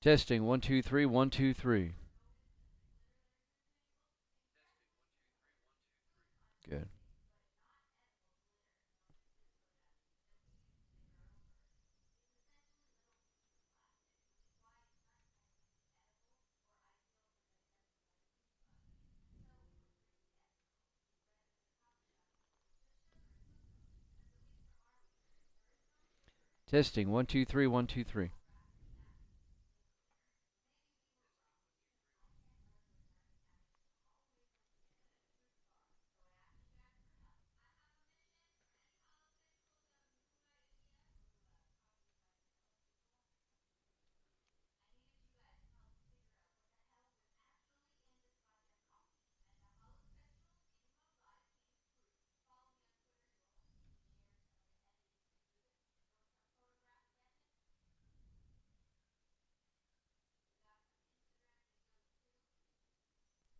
Testing 1 2 3 1 2 3. Good. Testing 1 2 3 1 2 3.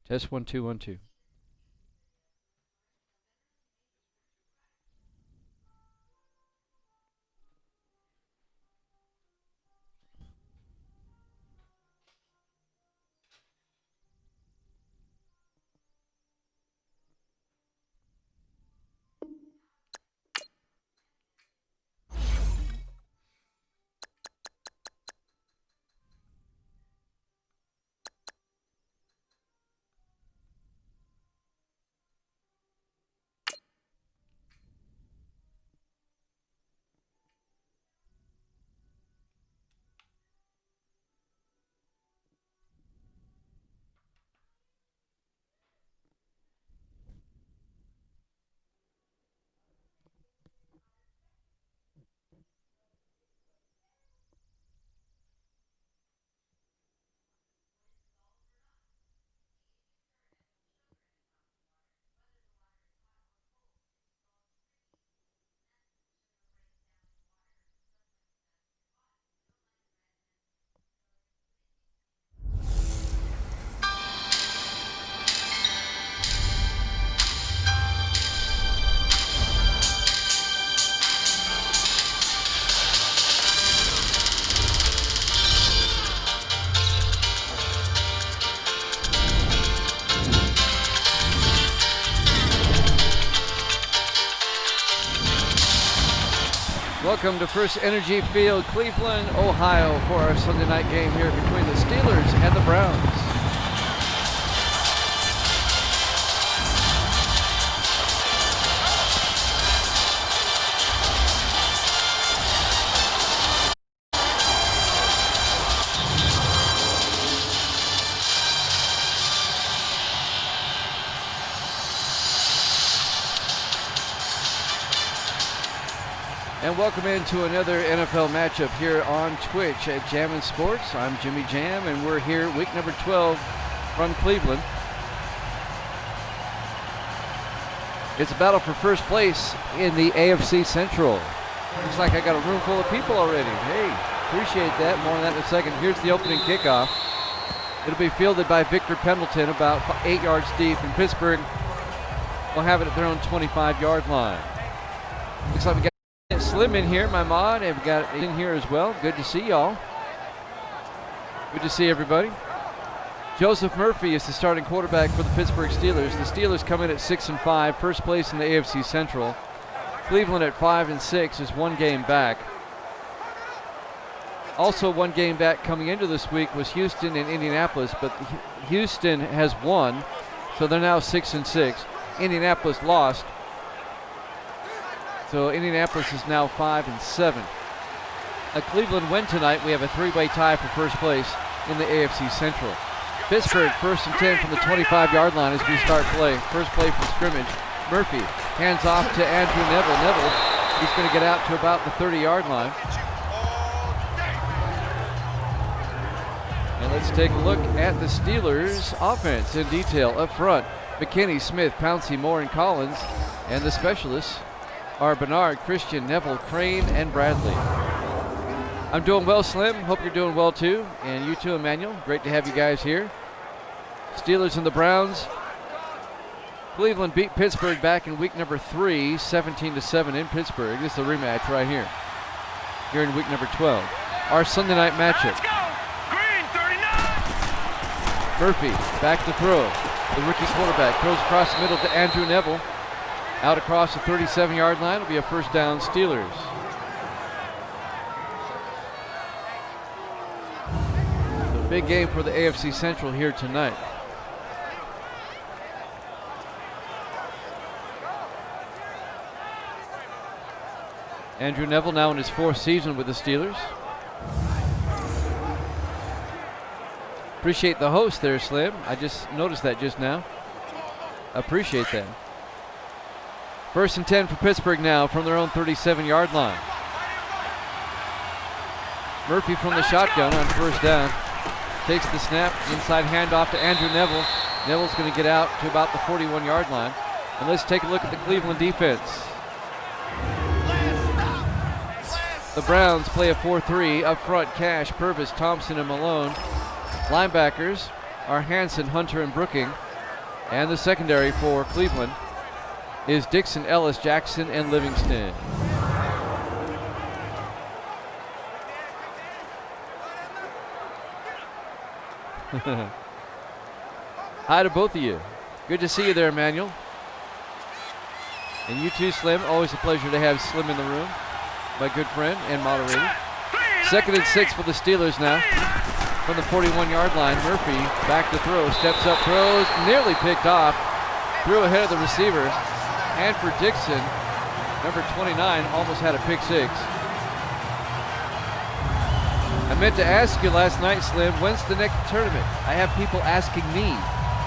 Test 1 2 1 2. Welcome to First Energy Field, Cleveland, Ohio, for our Sunday night game here between the Steelers and the Browns. And welcome into another NFL matchup here on Twitch at Jammin' Sports. I'm Jimmy Jam, and we're here week number 12 from Cleveland. It's a battle for first place in the AFC Central. Looks like I got a room full of people already. Hey, appreciate that. More on that in a second. Here's the opening kickoff. It'll be fielded by Victor Pendleton, about 8 yards deep, and Pittsburgh will have it at their own 25-yard line. Looks like we got Slim in here, my mod, and we got it in here as well. Good to see y'all. Good to see everybody. Joseph Murphy is the starting quarterback for the Pittsburgh Steelers. The Steelers come in at 6-5, first place in the AFC Central. Cleveland at 5-6 is one game back. Also one game back coming into this week was Houston and Indianapolis, but Houston has won, so they're now 6-6. Indianapolis lost. So Indianapolis is now 5-7. A Cleveland win tonight. We have a three-way tie for first place in the AFC Central. Pittsburgh first and 10 from the 25-yard line as we start play. First play from scrimmage. Murphy hands off to Andrew Neville. Neville, he's going to get out to about the 30-yard line. And let's take a look at the Steelers' offense in detail. Up front, McKinney, Smith, Pouncey, Moore, and Collins. And the specialists are Bernard, Christian, Neville, Crane, and Bradley. I'm doing well, Slim. Hope you're doing well too. And you too, Emmanuel. Great to have you guys here. Steelers and the Browns. Cleveland beat Pittsburgh back in week number 3, 17-7 in Pittsburgh. This is the rematch right here in week number 12. Our Sunday night matchup. Murphy back to throw. The rookie quarterback throws across the middle to Andrew Neville. Out across the 37-yard line. It'll be a first down, Steelers. The big game for the AFC Central here tonight. Andrew Neville now in his 4th season with the Steelers. Appreciate the host there, Slim. I just noticed that just now. Appreciate that. 1st and 10 for Pittsburgh now from their own 37-yard line. Murphy from the shotgun on first down. Takes the snap, inside handoff to Andrew Neville. Neville's going to get out to about the 41-yard line. And let's take a look at the Cleveland defense. The Browns play a 4-3. Up front, Cash, Purvis, Thompson, and Malone. Linebackers are Hanson, Hunter, and Brooking. And the secondary for Cleveland is Dixon, Ellis, Jackson, and Livingston. Hi to both of you. Good to see you there, Emmanuel. And you too, Slim. Always a pleasure to have Slim in the room. My good friend and moderator. 2nd and 6 for the Steelers now. From the 41-yard line, Murphy back to throw, steps up, throws, nearly picked off. Threw ahead of the receiver. And for Dixon, number 29, almost had a pick 6. I meant to ask you last night, Slim, when's the next tournament? I have people asking me,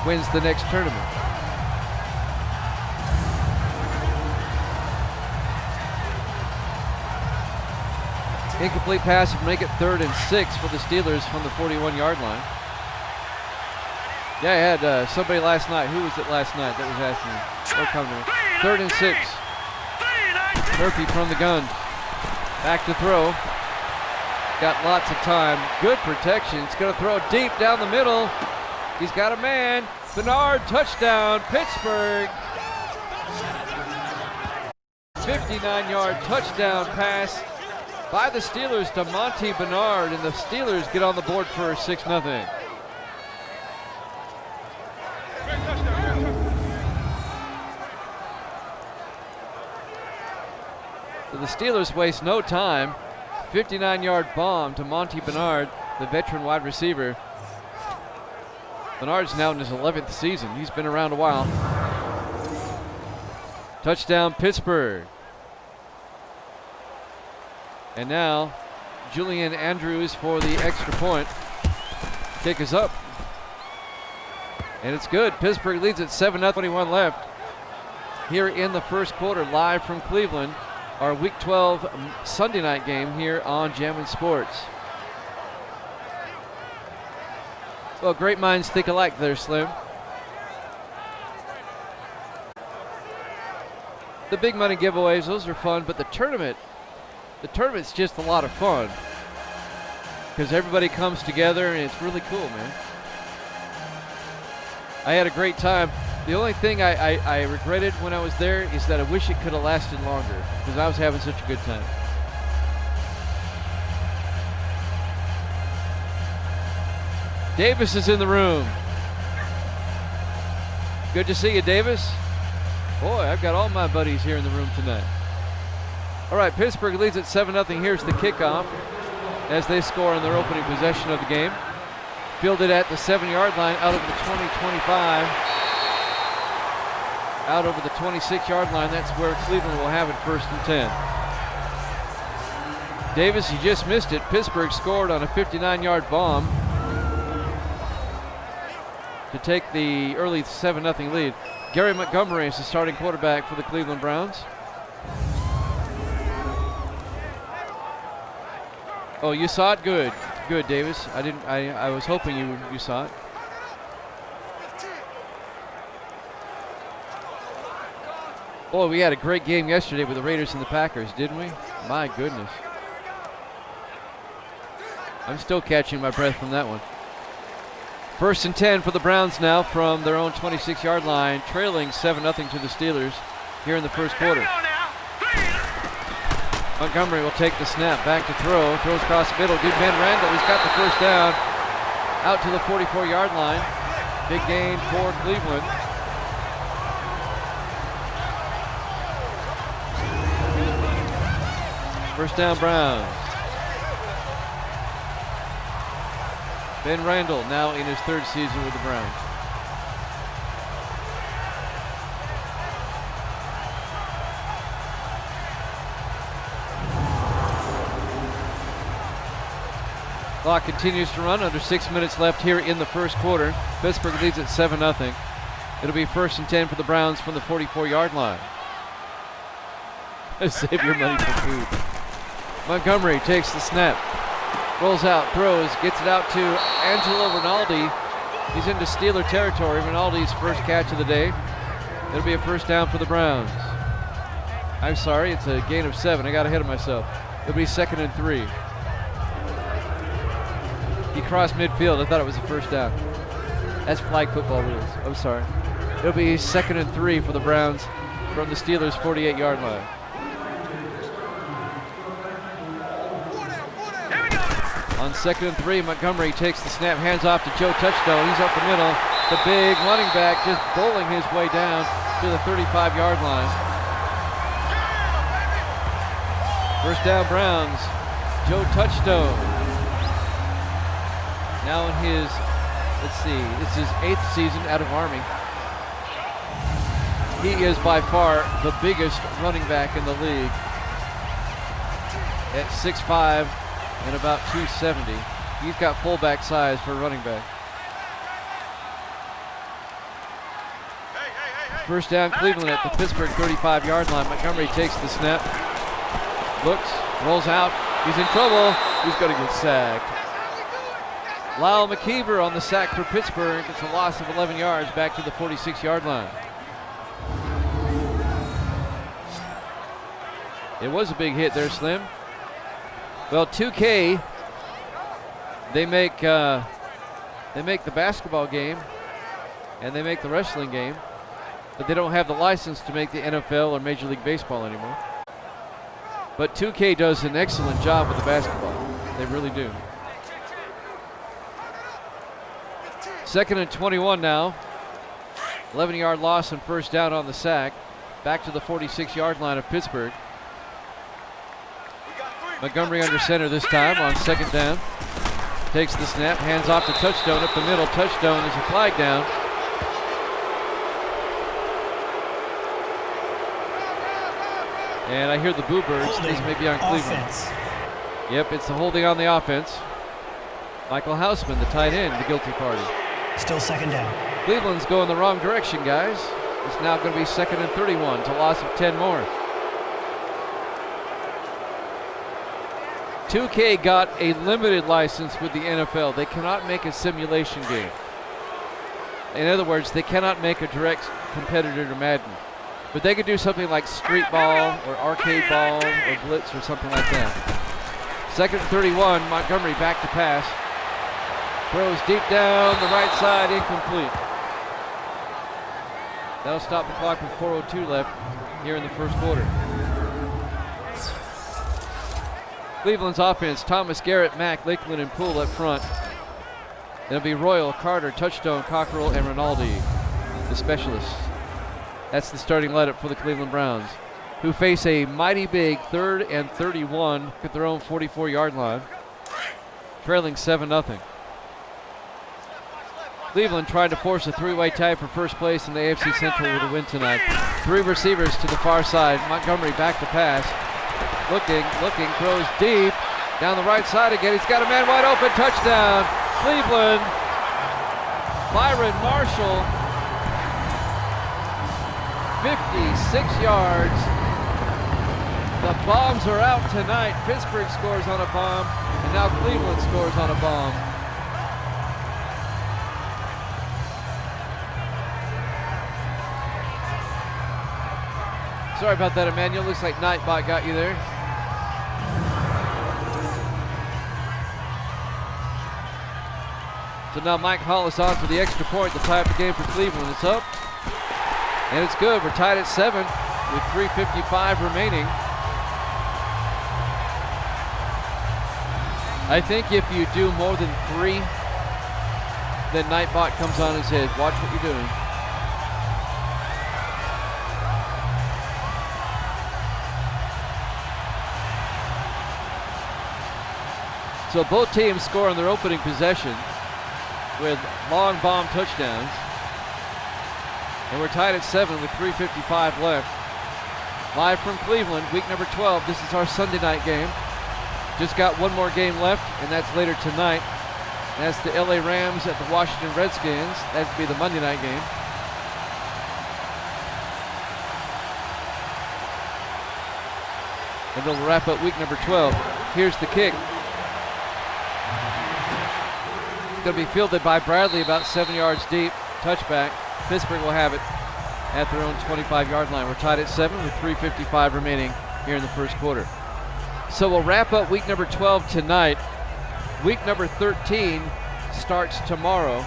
when's the next tournament? Incomplete pass will make it 3rd and 6 for the Steelers from the 41-yard line. Yeah, I had somebody last night. Who was it last night that was asking me? Oh, come to me. 3rd and 6. Murphy from the gun. Back to throw. Got lots of time. Good protection. It's going to throw deep down the middle. He's got a man. Bernard, touchdown, Pittsburgh. 59-yard touchdown pass by the Steelers to Monty Bernard, and the Steelers get on the board for 6-0. So the Steelers waste no time. 59-yard bomb to Monty Bernard, the veteran wide receiver. Bernard's now in his 11th season. He's been around a while. Touchdown, Pittsburgh. And now, Julian Andrews for the extra point. Kick is up. And it's good. Pittsburgh leads at 7-0, 21 left. Here in the first quarter, live from Cleveland, our Week 12 Sunday night game here on Jammin' Sports. Well, great minds think alike there, Slim. The big money giveaways, those are fun, but the tournament's just a lot of fun because everybody comes together and it's really cool, man. I had a great time. The only thing I regretted when I was there is that I wish it could have lasted longer because I was having such a good time. Davis is in the room. Good to see you, Davis. Boy, I've got all my buddies here in the room tonight. All right, Pittsburgh leads at 7-0. Here's the kickoff as they score on their opening possession of the game. Fielded at the 7-yard line out of the 20-25. Out over the 26-yard line. That's where Cleveland will have it 1st and 10. Davis, you just missed it. Pittsburgh scored on a 59-yard bomb to take the early 7-0 lead. Gary Montgomery is the starting quarterback for the Cleveland Browns. Oh, you saw it? Good. Good, Davis. I was hoping you saw it. Boy, we had a great game yesterday with the Raiders and the Packers, didn't we? My goodness. I'm still catching my breath from that one. 1st and 10 for the Browns now from their own 26-yard line, trailing 7-0 to the Steelers here in the first quarter. Montgomery will take the snap, back to throw, throws across the middle. Good man, Randall, he's got the first down. out to the 44-yard line. Big gain for Cleveland. First down, Browns. Ben Randall now in his third season with the Browns. Clock continues to run, under 6 minutes left here in the first quarter. Pittsburgh leads at 7-0. It'll be 1st and 10 for the Browns from the 44-yard line. Save your money for food. Montgomery takes the snap, rolls out, throws, gets it out to Angelo Rinaldi. He's into Steeler territory. Rinaldi's first catch of the day. It'll be a first down for the Browns. I'm sorry, it's a gain of 7. I got ahead of myself. It'll be 2nd and 3. He crossed midfield. I thought it was a first down. That's flag football rules. I'm sorry. It'll be 2nd and 3 for the Browns from the Steelers' 48-yard line. On 2nd and 3, Montgomery takes the snap, hands off to Joe Touchdown. He's up the middle. The big running back just bowling his way down to the 35-yard line. First down, Browns. Joe Touchdown. Now in his, this is 8th season out of Army. He is by far the biggest running back in the league at 6'5". And about 270. He's got fullback size for a running back. First down, Cleveland at the Pittsburgh 35-yard line. Montgomery takes the snap, looks, rolls out. He's in trouble. He's going to get sacked. Lyle McKeever on the sack for Pittsburgh. It's a loss of 11 yards back to the 46-yard line. It was a big hit there, Slim. Well, 2K, they make the basketball game and they make the wrestling game, but they don't have the license to make the NFL or Major League Baseball anymore. But 2K does an excellent job with the basketball. They really do. 2nd and 21 now. 11-yard loss and first down on the sack. Back to the 46-yard line of Pittsburgh. Montgomery under center this time on 2nd down. Takes the snap, hands off to Touchdown up the middle. Touchdown is a flag down. And I hear the boo birds. These may be on Cleveland. Yep, it's the holding on the offense. Michael Hausman, the tight end, the guilty party. Still 2nd down. Cleveland's going the wrong direction, guys. It's now going to be 2nd and 31. It's a loss of 10 more. 2K got a limited license with the NFL. They cannot make a simulation game. In other words, they cannot make a direct competitor to Madden. But they could do something like street ball or arcade ball or blitz or something like that. 2nd and 31, Montgomery back to pass. Throws deep down the right side, incomplete. That'll stop the clock with 4:02 left here in the first quarter. Cleveland's offense, Thomas, Garrett, Mack, Lakeland, and Poole up front. It'll be Royal, Carter, Touchdown, Cockrell, and Rinaldi, the specialists. That's the starting lineup for the Cleveland Browns, who face a mighty big 3rd and 31 at their own 44-yard line, trailing 7-0. Cleveland trying to force a 3-way tie for first place in the AFC Central with a win tonight. 3 receivers to the far side. Montgomery back to pass. Looking, throws deep. Down the right side again. He's got a man wide open. Touchdown, Cleveland. Byron Marshall. 56 yards. The bombs are out tonight. Pittsburgh scores on a bomb, and now Cleveland scores on a bomb. Sorry about that, Emmanuel. Looks like Nightbot got you there. So now Mike Hollis on for the extra point to tie up the game for Cleveland. It's up, and it's good. We're tied at 7 with 3:55 remaining. I think if you do more than 3 Then Nightbot comes on and says, watch what you're doing. So both teams score on their opening possession with long bomb touchdowns. And we're tied at 7 with 3:55 left. Live from Cleveland, week number 12. This is our Sunday night game. Just got one more game left, and that's later tonight. That's the LA Rams at the Washington Redskins. That'd be the Monday night game. And they'll wrap up week number 12. Here's the kick. Going to be fielded by Bradley about 7 yards deep. Touchback. Pittsburgh will have it at their own 25-yard line. We're tied at 7 with 3:55 remaining here in the first quarter. So we'll wrap up week number 12 tonight. Week number 13 starts tomorrow.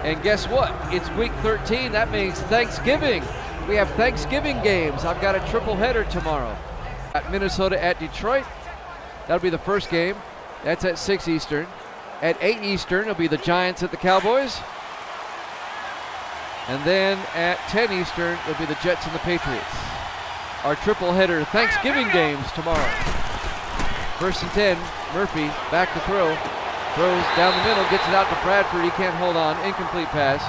And guess what? It's week 13. That means Thanksgiving. We have Thanksgiving games. I've got a triple header tomorrow. At Minnesota at Detroit. That'll be the first game. That's at 6 Eastern. At 8 Eastern, it'll be the Giants at the Cowboys. And then at 10 Eastern, it'll be the Jets and the Patriots. Our triple header Thanksgiving games tomorrow. First and 10, Murphy back to throw. Throws down the middle, gets it out to Bradford. He can't hold on. Incomplete pass.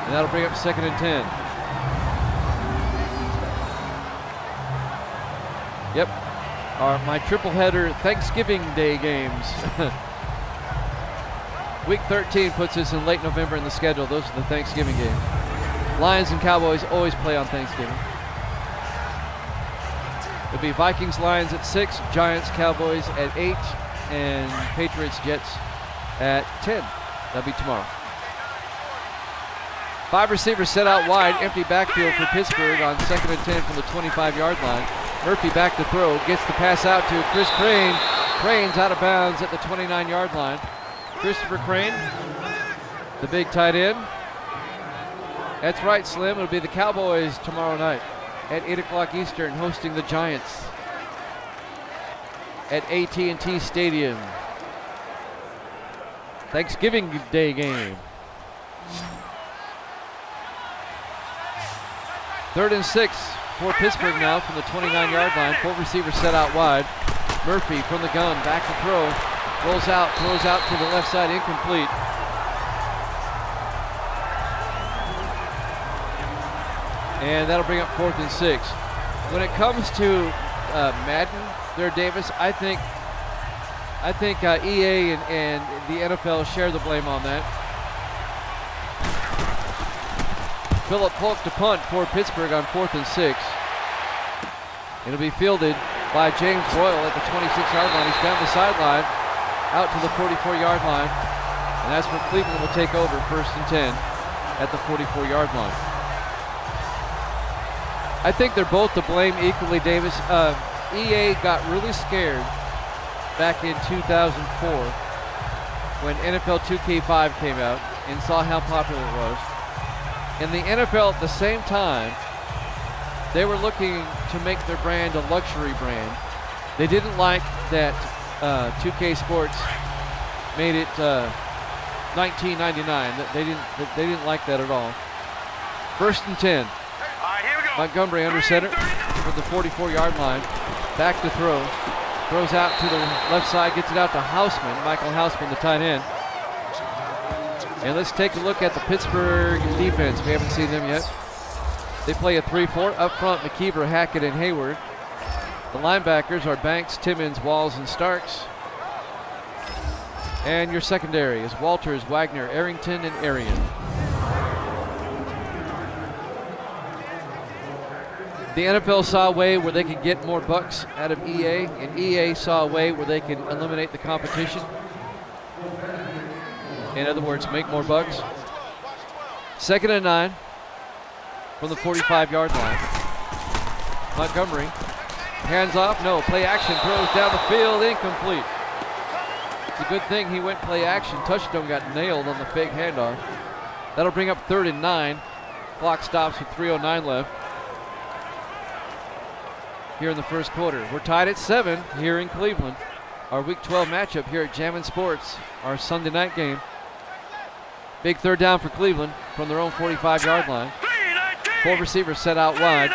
And that'll bring up 2nd and 10. Yep. My triple header Thanksgiving Day games. Week 13 puts us in late November in the schedule. Those are the Thanksgiving games. Lions and Cowboys always play on Thanksgiving. It'll be Vikings, Lions at 6, Giants, Cowboys at 8, and Patriots, Jets at 10. That'll be tomorrow. 5 receivers set out wide, empty backfield for Pittsburgh on 2nd and 10 from the 25-yard line. Murphy back to throw, gets the pass out to Chris Crane. Crane's out of bounds at the 29-yard line. Christopher Crane, the big tight end. That's right, Slim. It'll be the Cowboys tomorrow night at 8 o'clock Eastern, hosting the Giants at TNT Stadium. Thanksgiving Day game. 3rd and 6 for Pittsburgh now from the 29-yard line. 4 receivers set out wide. Murphy from the gun, back to throw. Rolls out, throws out to the left side, incomplete. And that'll bring up 4th and 6. When it comes to Madden there, Davis, I think EA and the NFL share the blame on that. Phillip Polk to punt for Pittsburgh on 4th and 6. It'll be fielded by James Royal at the 26-yard line. He's down the sideline, out to the 44-yard line. And that's where Cleveland will take over, 1st and 10 at the 44-yard line. I think they're both to blame equally, Davis. EA got really scared back in 2004 when NFL 2K5 came out and saw how popular it was. And the NFL at the same time, they were looking to make their brand a luxury brand. They didn't like that 2K Sports made it $19.99. They didn't like that at all. 1st and 10. Montgomery under center from the 44-yard line. Back to throw. Throws out to the left side, gets it out to Hausman, Michael Hausman, the tight end. And let's take a look at the Pittsburgh defense. We haven't seen them yet. They play a 3-4. Up front, McKeever, Hackett, and Hayward. The linebackers are Banks, Timmons, Walls, and Starks. And your secondary is Walters, Wagner, Arrington, and Arian. The NFL saw a way where they could get more bucks out of EA, and EA saw a way where they can eliminate the competition. In other words, make more bucks. 2nd and 9 from the 45-yard line. Montgomery, hands off, no, play action, throws down the field, incomplete. It's a good thing he went play action. Touchdown got nailed on the fake handoff. That'll bring up 3rd and 9. Clock stops with 3:09 left here in the first quarter. We're tied at 7 here in Cleveland. our Week 12 matchup here at Jammin' Sports, our Sunday night game. Big third down for Cleveland from their own 45-yard line. 4 receivers set out wide.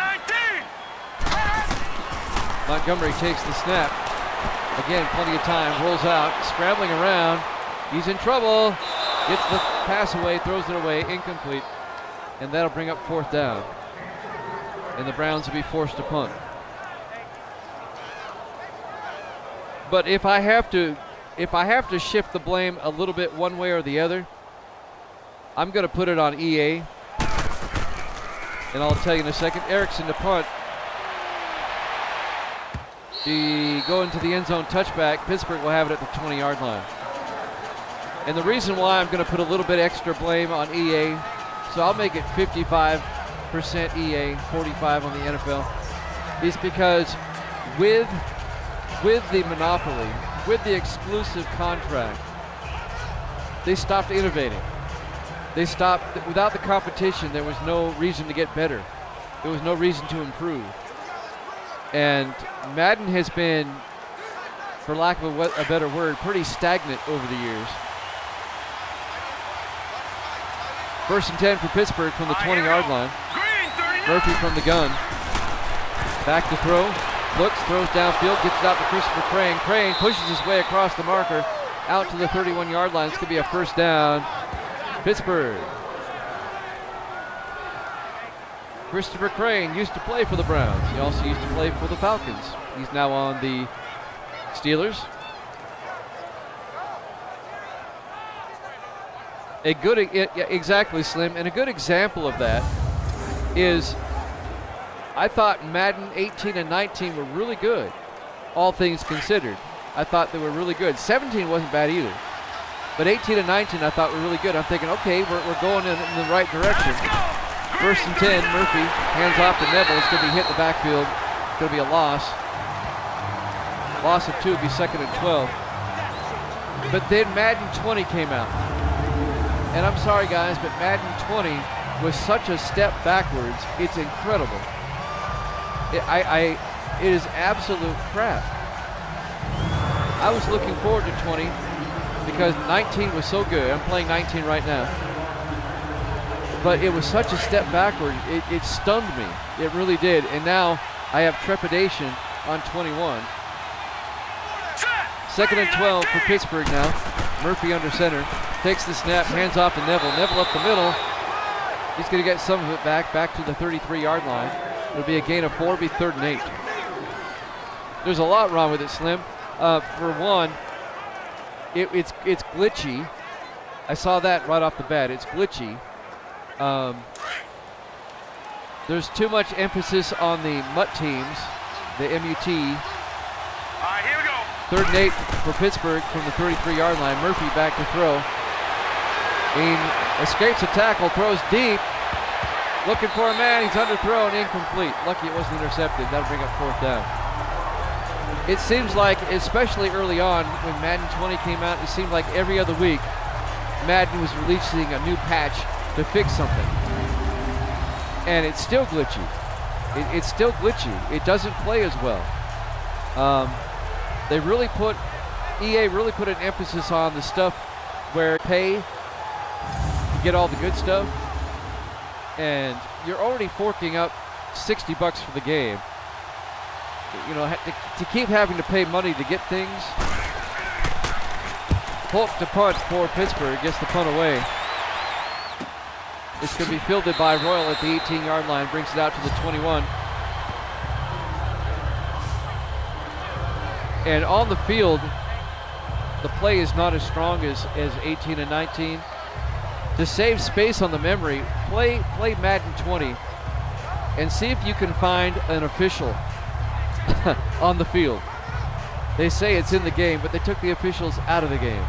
Montgomery takes the snap. Again, plenty of time, rolls out, scrambling around. He's in trouble. Gets the pass away, throws it away, incomplete. And that'll bring up 4th down. And the Browns will be forced to punt. But if I have to shift the blame a little bit one way or the other, I'm going to put it on EA. And I'll tell you in a second. Erickson to punt. The go into the end zone touchback. Pittsburgh will have it at the 20-yard line. And the reason why I'm going to put a little bit extra blame on EA, so I'll make it 55% EA, 45 on the NFL, is because with the monopoly, with the exclusive contract, they stopped innovating. They stopped. Without the competition, there was no reason to get better. There was no reason to improve. And Madden has been, for lack of a better word, pretty stagnant over the years. 1st and 10 for Pittsburgh from the 20-yard line. Murphy from the gun. Back to throw. Looks, throws downfield, gets it out to Christopher Crane. Crane pushes his way across the marker out to the 31-yard line. This could be a 1st down. Pittsburgh. Christopher Crane used to play for the Browns. He also used to play for the Falcons. He's now on the Steelers. A good, exactly, Slim, and a good example of that is I thought Madden 18 and 19 were really good, all things considered. I thought they were really good. 17 wasn't bad either. But 18 and 19 I thought were really good. I'm thinking, okay, we're going in the right direction. 1st and 10, Murphy hands off to Neville. It's going to be hit in the backfield. It's going to be a loss. Loss of 2 would be 2nd and 12. But then Madden 20 came out. And I'm sorry, guys, but Madden 20 was such a step backwards. It's incredible. It is absolute crap. I was looking forward to 20 because 19 was so good. I'm playing 19 right now. But it was such a step backward. It stunned me. It really did. And now I have trepidation on 21. 2nd and 12 for Pittsburgh now. Murphy under center. Takes the snap, hands off to Neville. Neville up the middle. He's going to get some of it back to the 33-yard line. It'll be a gain of 4, be 3rd and 8. There's a lot wrong with it, Slim. For one, it's glitchy. I saw that right off the bat. It's glitchy. There's too much emphasis on the MUT teams, the MUT. All right, here we go. 3rd and 8 for Pittsburgh from the 33-yard line. Murphy back to throw. He escapes a tackle, throws deep. Looking for a man, he's underthrown, incomplete. Lucky it wasn't intercepted. That'll bring up 4th down. It seems like, especially early on, when Madden 20 came out, it seemed like every other week, Madden was releasing a new patch to fix something. And it's still glitchy. It's still glitchy. It doesn't play as well. EA really put an emphasis on the stuff where pay to get all the good stuff. And you're already forking up $60 for the game. You know, to keep having to pay money to get things. Polk to punt for Pittsburgh, gets the punt away. It's going to be fielded by Royal at the 18-yard line, brings it out to the 21. And on the field, the play is not as strong as 18 and 19. To save space on the memory, play Madden 20 and see if you can find an official on the field. They say it's in the game, but they took the officials out of the game.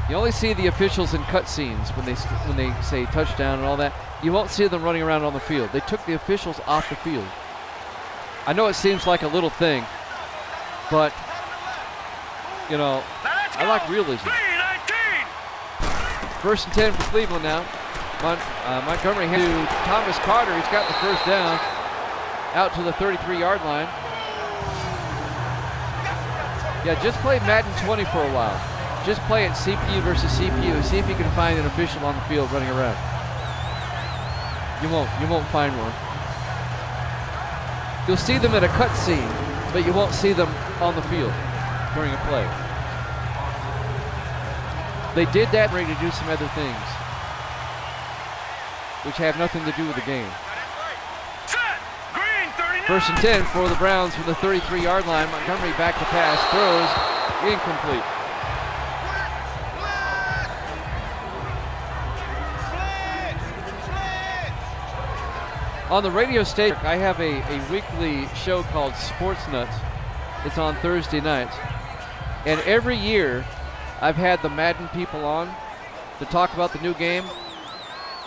You only see the officials in cutscenes when they say touchdown and all that. You won't see them running around on the field. They took the officials off the field. I know it seems like a little thing, but you know, I like realism. 1st and 10 for Cleveland now. Montgomery to Thomas Carter. He's got the 1st down out to the 33-yard line. Yeah, just play Madden 20 for a while. Just play it CPU versus CPU. See if you can find an official on the field running around. You won't find one. You'll see them in a cutscene, but you won't see them on the field during a play. They did that ready to do some other things, which have nothing to do with the game. First and 10 for the Browns from the 33-yard line. Montgomery back to pass, throws, incomplete. On the radio station, I have a weekly show called Sports Nuts. It's on Thursday nights. And every year, I've had the Madden people on to talk about the new game.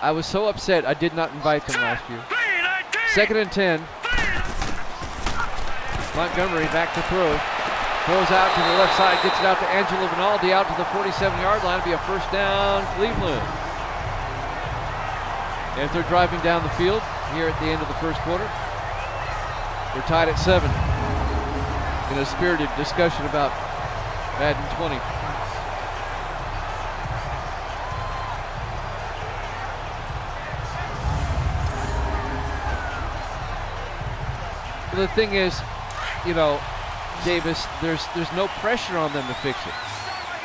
I was so upset I did not invite them last year. Second and 10. Montgomery back to throw. Throws out to the left side, gets it out to Angelo Rinaldi, out to the 47-yard line. It'll be a first down, Cleveland. As they're driving down the field here at the end of the first quarter, we're tied at 7 in a spirited discussion about Madden 20. The thing is, you know, Davis, there's no pressure on them to fix it.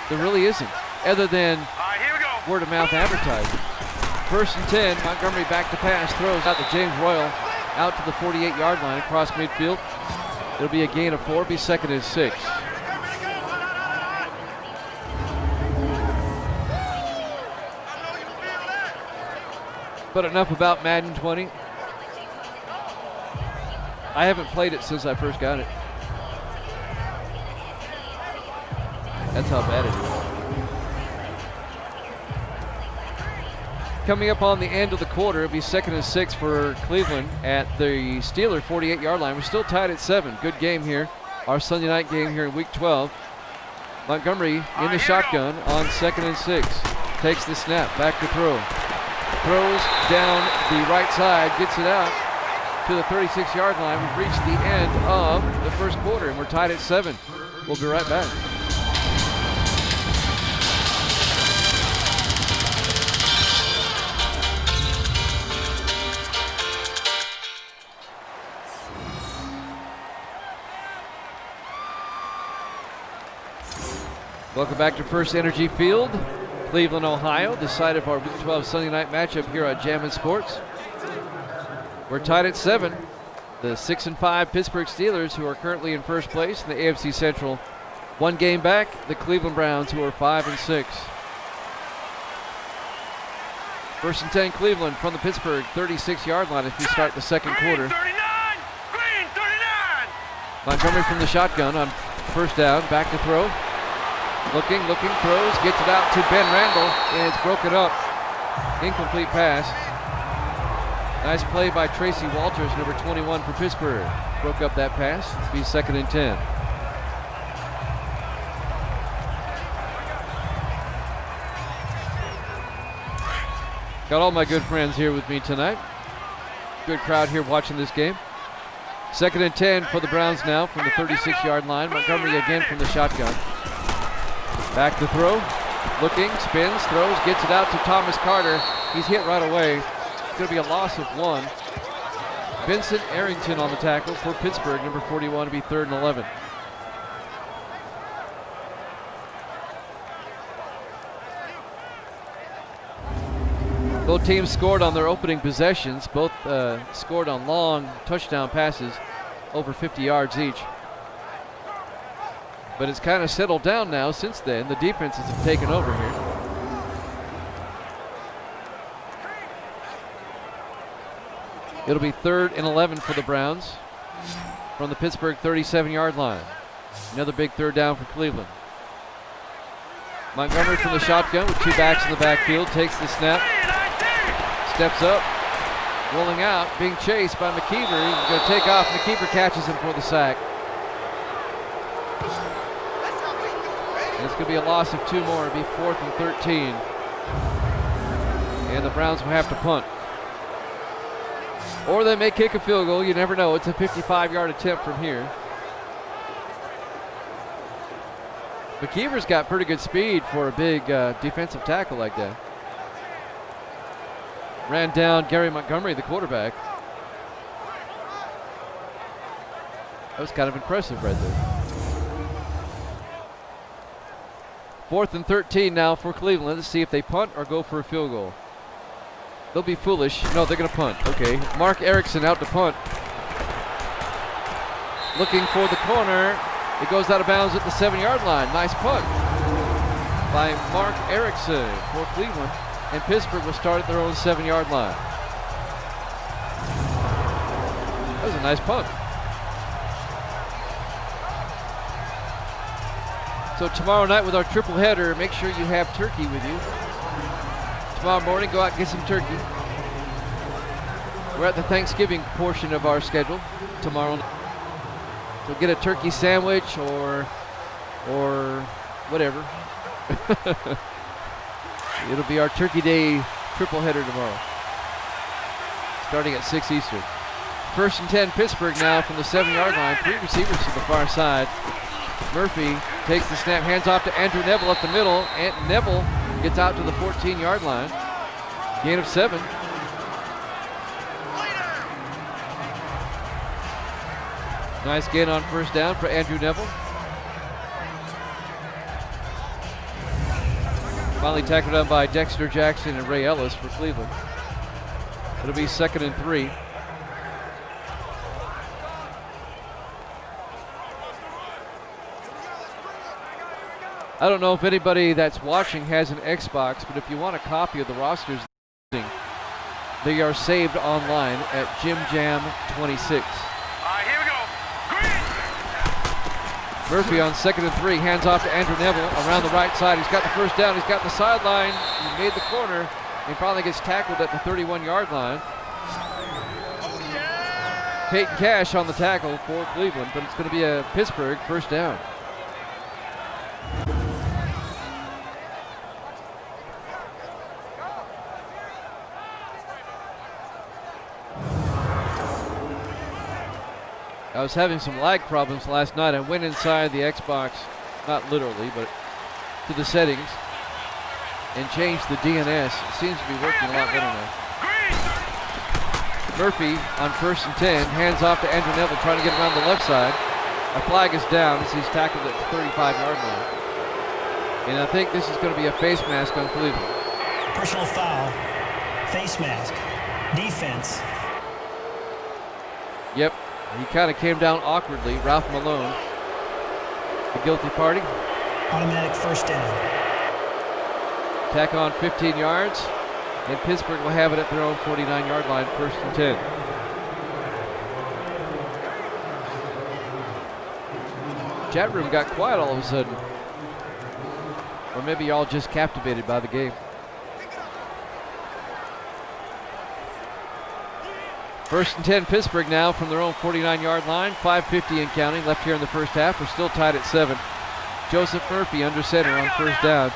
There really isn't, other than word of mouth advertising. First and 10, Montgomery back to pass, throws out to James Royal, out to the 48-yard line, across midfield. It'll be a gain of 4, be second and 6. But enough about Madden 20. I haven't played it since I first got it. That's how bad it is. Coming up on the end of the quarter, it'll be second and 6 for Cleveland at the Steeler 48-yard line. We're still tied at 7. Good game here. Our Sunday night game here in Week 12. Montgomery in the shotgun on second and 6. Takes the snap, back to throw. Throws down the right side, gets it out to the 36-yard line. We've reached the end of the first quarter, and we're tied at 7. We'll be right back. Welcome back to First Energy Field, Cleveland, Ohio. The site of our Week 12 Sunday night matchup here on Jammin' Sports. We're tied at 7. The 6-5 Pittsburgh Steelers, who are currently in first place in the AFC Central, one game back. The Cleveland Browns, who are 5-6. First and 10, Cleveland from the Pittsburgh 36-yard line as we start the second quarter. Green 39. Montgomery from the shotgun on first down, back to throw. Looking, throws, gets it out to Ben Randall, and it's broken up. Incomplete pass. Nice play by Tracy Walters, number 21 for Pittsburgh. Broke up that pass. It'll be second and 10. Got all my good friends here with me tonight. Good crowd here watching this game. Second and 10 for the Browns now from the 36-yard line. Montgomery again from the shotgun. Back to throw, looking, spins, throws, gets it out to Thomas Carter. He's hit right away. It's going to be a loss of 1. Vincent Arrington on the tackle for Pittsburgh, number 41, to be third and 11. Both teams scored on their opening possessions. Both scored on long touchdown passes, over 50 yards each. But it's kind of settled down now since then. The defenses have taken over here. It'll be third and 11 for the Browns from the Pittsburgh 37-yard line. Another big third down for Cleveland. Montgomery from the shotgun with two backs in the backfield. Takes the snap. Steps up. Rolling out. Being chased by McKeever. He's going to take off. McKeever catches him for the sack. And it's going to be a loss of 2 more. It'll be 4th and 13. And the Browns will have to punt. Or they may kick a field goal. You never know. It's a 55-yard attempt from here. McKeever's got pretty good speed for a big defensive tackle like that. Ran down Gary Montgomery, the quarterback. That was kind of impressive right there. 4th and 13 now for Cleveland. Let's see if they punt or go for a field goal. They'll be foolish. No, they're going to punt. Okay. Mark Erickson out to punt. Looking for the corner. It goes out of bounds at the 7-yard line. Nice punt by Mark Erickson for Cleveland. And Pittsburgh will start at their own 7-yard line. That was a nice punt. So tomorrow night with our triple header, make sure you have turkey with you. Tomorrow morning, go out and get some turkey. We're at the Thanksgiving portion of our schedule tomorrow night. So get a turkey sandwich or whatever. It'll be our Turkey Day triple header tomorrow, starting at 6 Eastern. 1st and 10 Pittsburgh now from the 7-yard line. 3 receivers to the far side. Murphy takes the snap, hands off to Andrew Neville up the middle. And Neville gets out to the 14-yard line. Gain of 7. Nice gain on 1st down for Andrew Neville. Finally tackled down by Dexter Jackson and Ray Ellis for Cleveland. It'll be 2nd and 3. I don't know if anybody that's watching has an Xbox, but if you want a copy of the rosters, they are saved online at Jim Jam 26. Here we go. Green. Murphy on 2nd and 3, hands off to Andrew Neville around the right side. He's got the 1st down. He's got the sideline. He made the corner. He finally gets tackled at the 31-yard line. Peyton Cash on the tackle for Cleveland, but it's going to be a Pittsburgh 1st down. I was having some lag problems last night. I went inside the Xbox, not literally, but to the settings and changed the DNS. It seems to be working a lot better now. Murphy on 1st and 10, hands off to Andrew Neville trying to get around the left side. A flag is down as he's tackled at the 35-yard line. And I think this is going to be a face mask on Cleveland. Personal foul, face mask, defense. Yep. He kind of came down awkwardly. Ralph Malone, the guilty party. Automatic 1st down. Tack on 15 yards, and Pittsburgh will have it at their own 49-yard line, 1st and 10. Chat room got quiet all of a sudden. Or maybe y'all just captivated by the game. 1st and 10 Pittsburgh now from their own 49-yard line. 5:50 and counting left here in the 1st half. We're still tied at 7. Joseph Murphy under center on 1st down.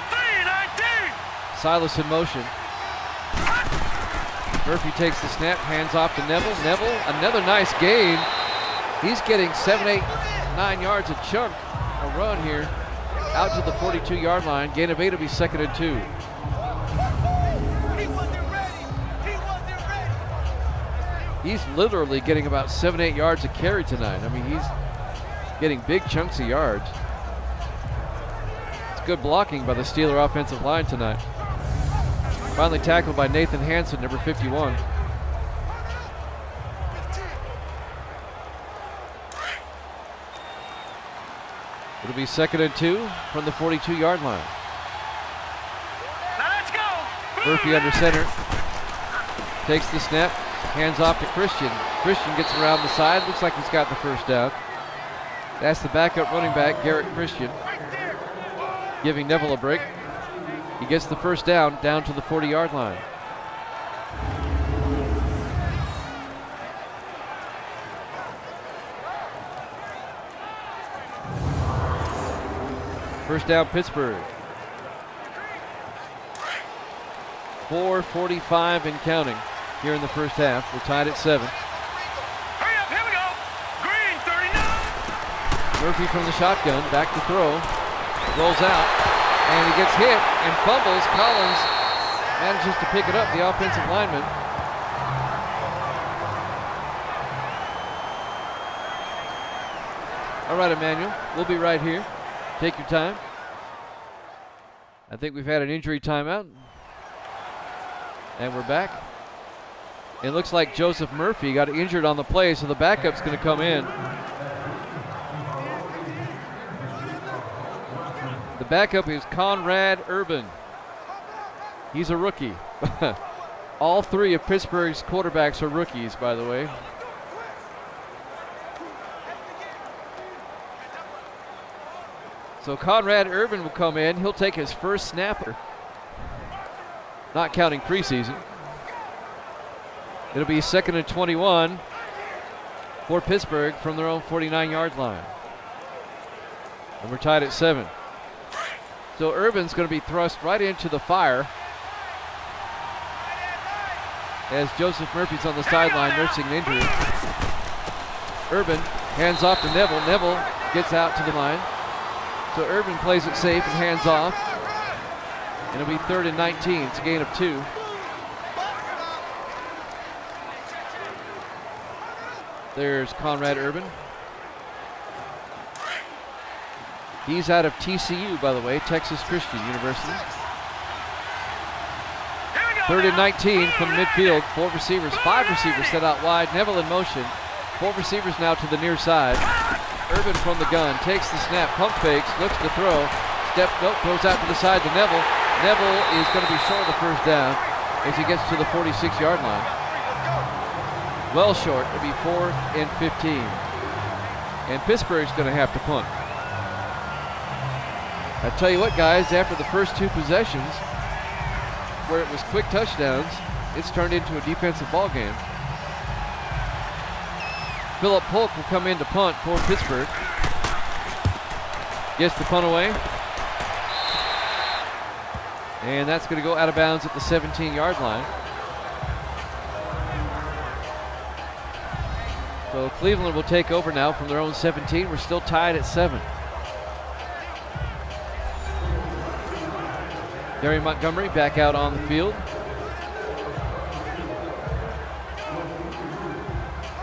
319. Silas in motion. Murphy takes the snap, hands off to Neville. Neville, another nice gain. He's getting 7, 8, 9 yards a chunk, a run here, out to the 42-yard line. Gain of 8 will be 2nd and 2. He's literally getting about 7, 8 yards a carry tonight. I mean, he's getting big chunks of yards. It's good blocking by the Steeler offensive line tonight. Finally tackled by Nathan Hansen, number 51. It'll be 2nd and 2 from the 42-yard line. Now let's go. Murphy under center. Takes the snap. Hands off to Christian. Christian gets around the side. Looks like he's got the 1st down. That's the backup running back, Garrett Christian, giving Neville a break. He gets the 1st down to the 40-yard line. First down, Pittsburgh. 4:45 and counting here in the 1st half. We're tied at 7. Hurry up, here we go. Green 39. Murphy from the shotgun, back to throw, rolls out, and he gets hit and fumbles. Collins manages to pick it up, the offensive lineman. All right, Emmanuel, we'll be right here. Take your time. I think we've had an injury timeout. And we're back. It looks like Joseph Murphy got injured on the play, so the backup's going to come in. The backup is Conrad Urban. He's a rookie. All three of Pittsburgh's quarterbacks are rookies, by the way. So Conrad Urban will come in. He'll take his first snapper, not counting preseason. It'll be 2nd and 21 for Pittsburgh from their own 49-yard line. And we're tied at 7. So Urban's going to be thrust right into the fire as Joseph Murphy's on the sideline nursing an injury. Urban hands off to Neville. Neville gets out to the line. So Urban plays it safe and hands off. And it'll be 3rd and 19. It's a gain of 2. There's Conrad Urban. He's out of TCU, by the way, Texas Christian University. 3rd and 19 from the midfield. 5 receivers set out wide. Neville in motion. 4 receivers now to the near side. Urban from the gun, takes the snap, pump fakes, looks to throw. Throws out to the side to Neville. Neville is going to be short of the first down as he gets to the 46-yard line. Well short. It'll be 4th and 15. And Pittsburgh's going to have to punt. I tell you what, guys, after the first 2 possessions, where it was quick touchdowns, it's turned into a defensive ball game. Philip Polk will come in to punt for Pittsburgh. Gets the punt away. And that's going to go out of bounds at the 17-yard line. So Cleveland will take over now from their own 17. We're still tied at 7. Gary Montgomery back out on the field.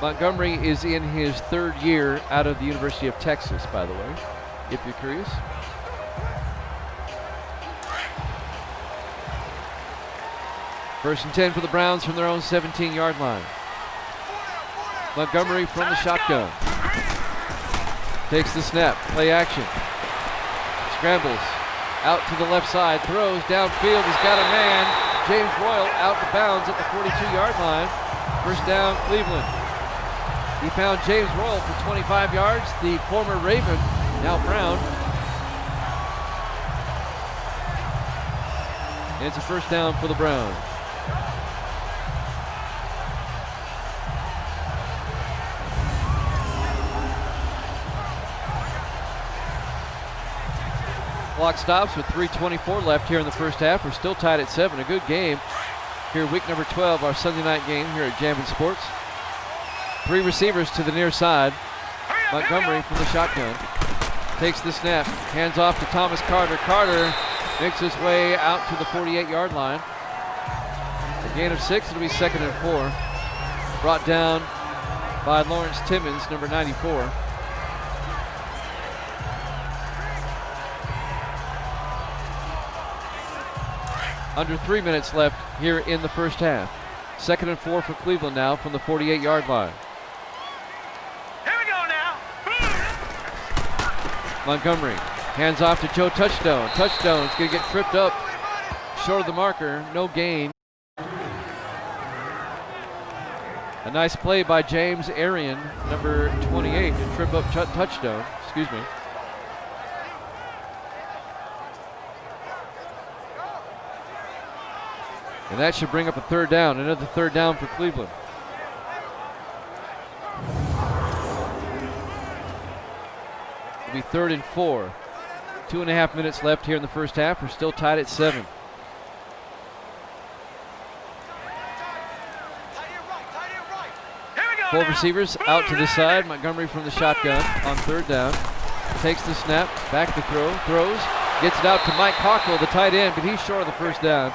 Montgomery is in his 3rd year out of the University of Texas, by the way, if you're curious. First and 10 for the Browns from their own 17-yard line. Montgomery from the shotgun. Takes the snap, play action. Scrambles out to the left side, throws downfield, he's got a man. James Royal out of bounds at the 42-yard line. First down, Cleveland. He found James Royal for 25 yards, the former Raven, now Brown. And it's a first down for the Browns. Clock stops with 3:24 left here in the first half. We're still tied at 7. A good game here, week number 12, our Sunday night game here at Jammin' Sports. 3 receivers to the near side. Montgomery from the shotgun. Takes the snap, hands off to Thomas Carter. Carter makes his way out to the 48-yard line. A gain of 6, it'll be 2nd and 4. Brought down by Lawrence Timmons, number 94. Under 3 minutes left here in the first half. 2nd and 4 for Cleveland now from the 48-yard line. Here we go now. Montgomery hands off to Joe Touchstone. Touchstone's going to get tripped up short of the marker. No gain. A nice play by James Arian, number 28, to trip up Touchstone. Excuse me. And that should bring up a 3rd down. Another 3rd down for Cleveland. It'll be 3rd and 4. 2.5 minutes left here in the first half. We're still tied at 7. Four receivers out to the side. Montgomery from the shotgun on 3rd down. takes the snap, back to throw, throws, gets it out to Mike Cockrell, the tight end, but he's short of the first down.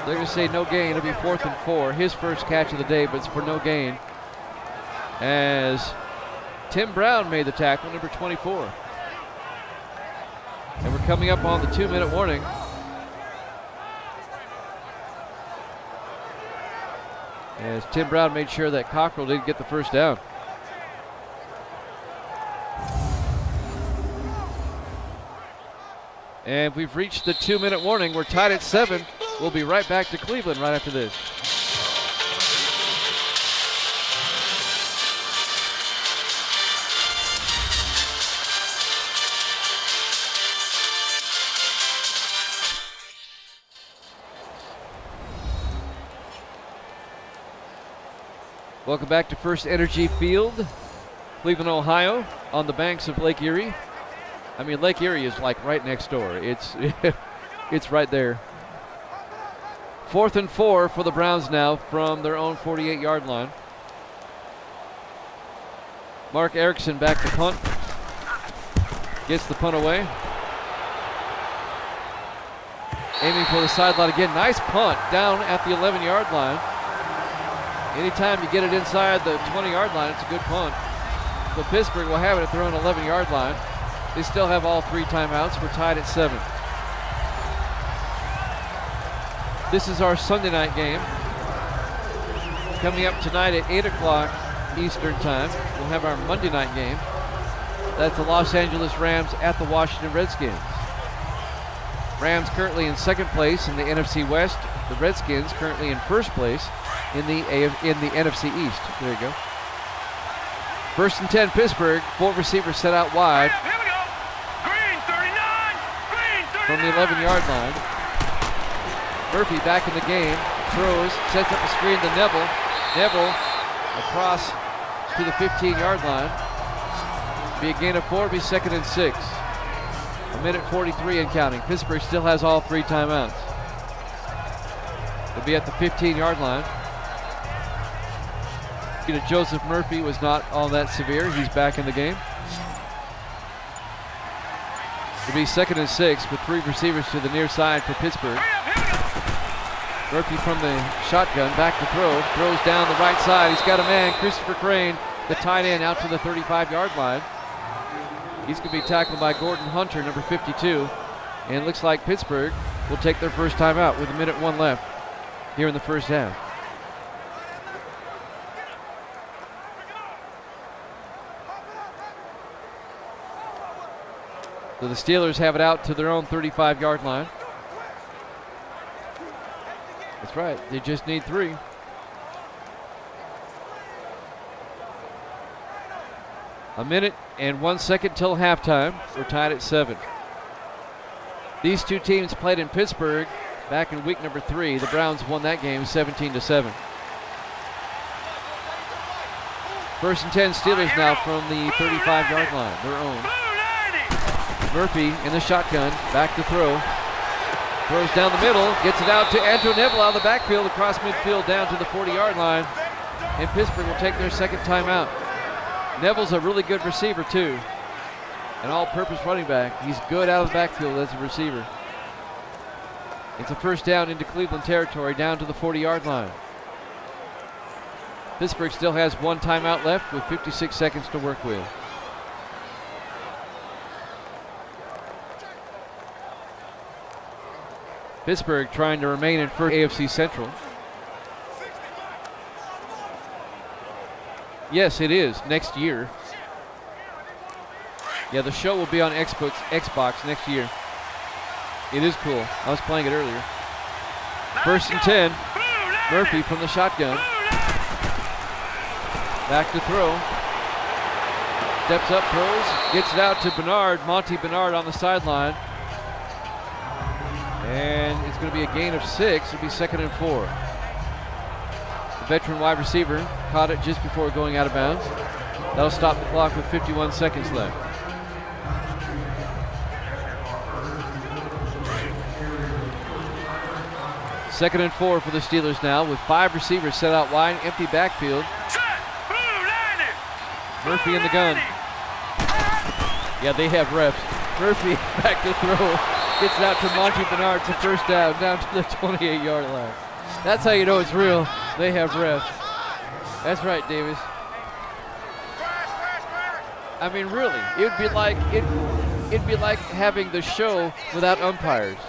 They're going to say no gain. It'll be 4th and 4. His first catch of the day, but it's for no gain. As Tim Brown made the tackle, number 24. And we're coming up on the 2-minute warning. As Tim Brown made sure that Cockrell didn't get the first down. And we've reached the 2-minute warning. We're tied at 7. We'll be right back to Cleveland right after this. Welcome back to First Energy Field, Cleveland, Ohio, on the banks of Lake Erie. I mean, Lake Erie is like right next door. It's right there. 4th and 4 for the Browns now from their own 48-yard line. Mark Erickson back to punt. Gets the punt away. Aiming for the sideline again. Nice punt down at the 11-yard line. Anytime you get it inside the 20-yard line, it's a good punt. So Pittsburgh will have it at their own 11-yard line. They still have all 3 timeouts. We're tied at 7. This is our Sunday night game. Coming up tonight at 8 o'clock Eastern time, we'll have our Monday night game. That's the Los Angeles Rams at the Washington Redskins. Rams currently in 2nd place in the NFC West. The Redskins currently in 1st place in the NFC East. There you go. 1st and 10 Pittsburgh. 4 receivers set out wide. Here we go. Green 39. Green 39. From the 11-yard line. Murphy back in the game. Throws. Sets up a screen to Neville. Neville across to the 15-yard line. Be a gain of 4. Be 2nd and 6. 1:43 and counting. Pittsburgh still has all 3 timeouts. They'll be at the 15-yard line. Joseph Murphy was not all that severe. He's back in the game. It'll be 2nd and 6 with 3 receivers to the near side for Pittsburgh. Murphy from the shotgun, back to throw. Throws down the right side. He's got a man, Christopher Crane, the tight end, out to the 35-yard line. He's going to be tackled by Gordon Hunter, number 52. And it looks like Pittsburgh will take their first timeout with 1:01 left here in the first half. So the Steelers have it out to their own 35-yard line. That's right, they just need 3. A minute and 1 second till halftime. We're tied at 7. These 2 teams played in Pittsburgh back in week number 3. The Browns won that game 17-7. 1st and 10 Steelers now from the 35-yard line, their own. Murphy in the shotgun, back to throw. Throws down the middle, gets it out to Andrew Neville out of the backfield, across midfield down to the 40-yard line. And Pittsburgh will take their 2nd timeout. Neville's a really good receiver too. An all-purpose running back. He's good out of the backfield as a receiver. It's a first down into Cleveland territory, down to the 40-yard line. Pittsburgh still has 1 timeout left with 56 seconds to work with. Pittsburgh trying to remain in first AFC Central. Yes, it is next year. Yeah, the show will be on Xbox next year. It is cool. I was playing it earlier. 1st and 10. Murphy from the shotgun. Back to throw. Steps up, throws, gets it out to Bernard, Monty Bernard on the sideline. And it's going to be a gain of 6. It'll be 2nd and 4. The veteran wide receiver caught it just before going out of bounds. That'll stop the clock with 51 seconds left. Second and 4 for the Steelers now with 5 receivers set out wide, empty backfield. Murphy in the gun. Yeah, they have refs. Murphy back to throw. Gets it out to Monty Bernard to first down to the 28-yard line. That's how you know it's real. They have refs. That's right, Davis. I mean, really, it'd be like having the show without umpires.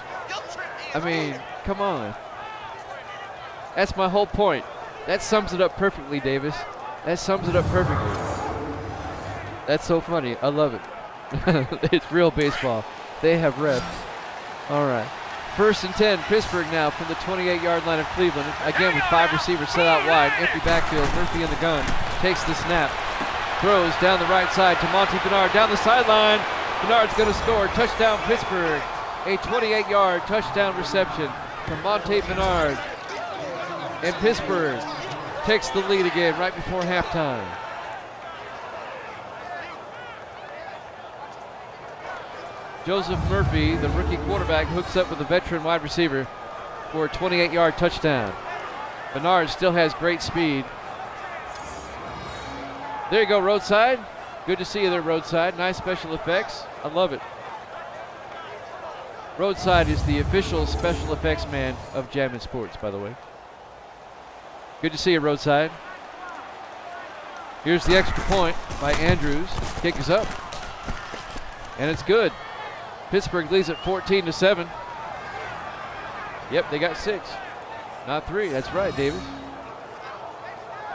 I mean, come on. That's my whole point. That sums it up perfectly, Davis. That sums it up perfectly. That's so funny. I love it. It's real baseball. They have refs. All right. 1st and 10, Pittsburgh now from the 28-yard line of Cleveland. Again with 5 receivers set out wide. Empty backfield. Murphy in the gun. Takes the snap. Throws down the right side to Monty Bernard. Down the sideline. Bernard's going to score. Touchdown Pittsburgh. A 28-yard touchdown reception from Monty Bernard. And Pittsburgh takes the lead again right before halftime. Joseph Murphy, the rookie quarterback, hooks up with a veteran wide receiver for a 28-yard touchdown. Bernard still has great speed. There you go, Roadside. Good to see you there, Roadside. Nice special effects. I love it. Roadside is the official special effects man of Jammin' Sports, by the way. Good to see you, Roadside. Here's the extra point by Andrews. Kick is up. And it's good. Pittsburgh leads at 14-7. Yep, they got 6. Not 3. That's right, Davis.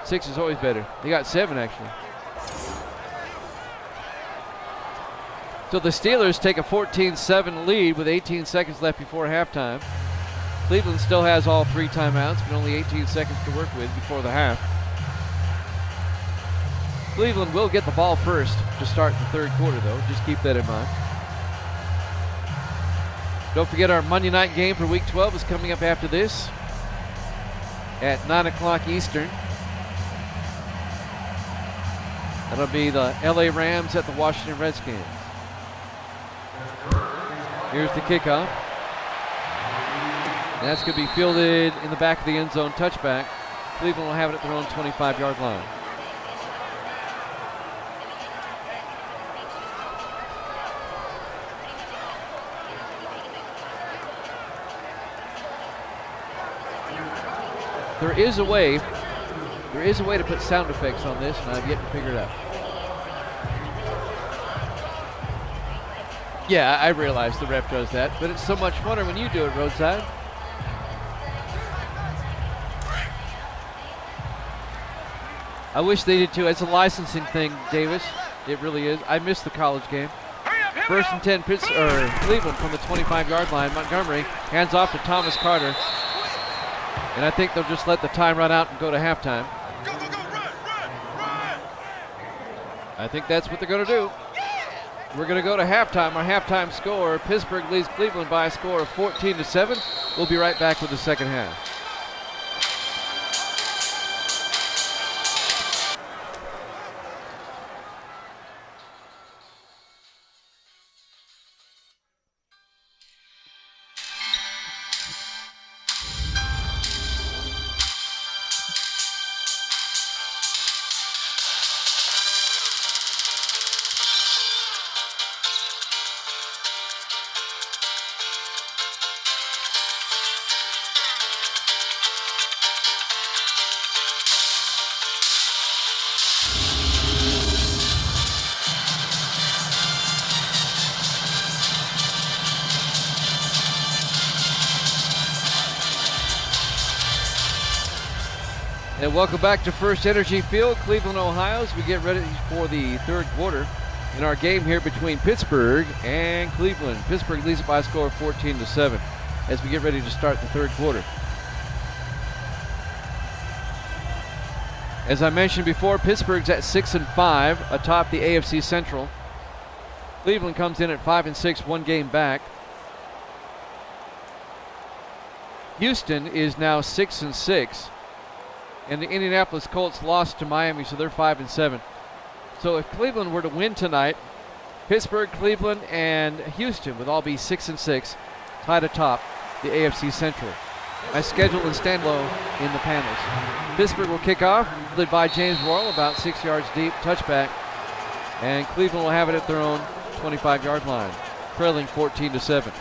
6 is always better. They got 7, actually. So the Steelers take a 14-7 lead with 18 seconds left before halftime. Cleveland still has all 3 timeouts, but only 18 seconds to work with before the half. Cleveland will get the ball first to start the 3rd quarter, though. Just keep that in mind. Don't forget our Monday night game for Week 12 is coming up after this at 9 o'clock Eastern. That'll be the LA Rams at the Washington Redskins. Here's the kickoff. And that's going to be fielded in the back of the end zone, touchback. Cleveland will have it at their own 25-yard line. There is a way to put sound effects on this, and I've yet to figure it out. Yeah, I realize the ref does that, but it's so much funner when you do it, Roadside. I wish they did too. It's a licensing thing, Davis. It really is. I missed the college game. 1st and 10, Cleveland from the 25-yard line. Montgomery hands off to Thomas Carter. And I think they'll just let the time run out and go to halftime. Go, run. I think that's what they're going to do. We're going to go to halftime. Our halftime score, Pittsburgh leads Cleveland by a score of 14-7. We'll be right back with the second half. And welcome back to First Energy Field, Cleveland, Ohio, as we get ready for the 3rd quarter in our game here between Pittsburgh and Cleveland. Pittsburgh leads it by a score of 14-7 as we get ready to start the 3rd quarter. As I mentioned before, Pittsburgh's at 6-5 atop the AFC Central. Cleveland comes in at 5-6, 1 game back. Houston is now 6-6. And the Indianapolis Colts lost to Miami, so they're 5-7. So if Cleveland were to win tonight, Pittsburgh, Cleveland, and Houston would all be 6-6, tied atop the AFC Central. I schedule and stand low in the panels. Pittsburgh will kick off, led by James Royal, about 6 yards deep, touchback. And Cleveland will have it at their own 25-yard line, trailing 14-7.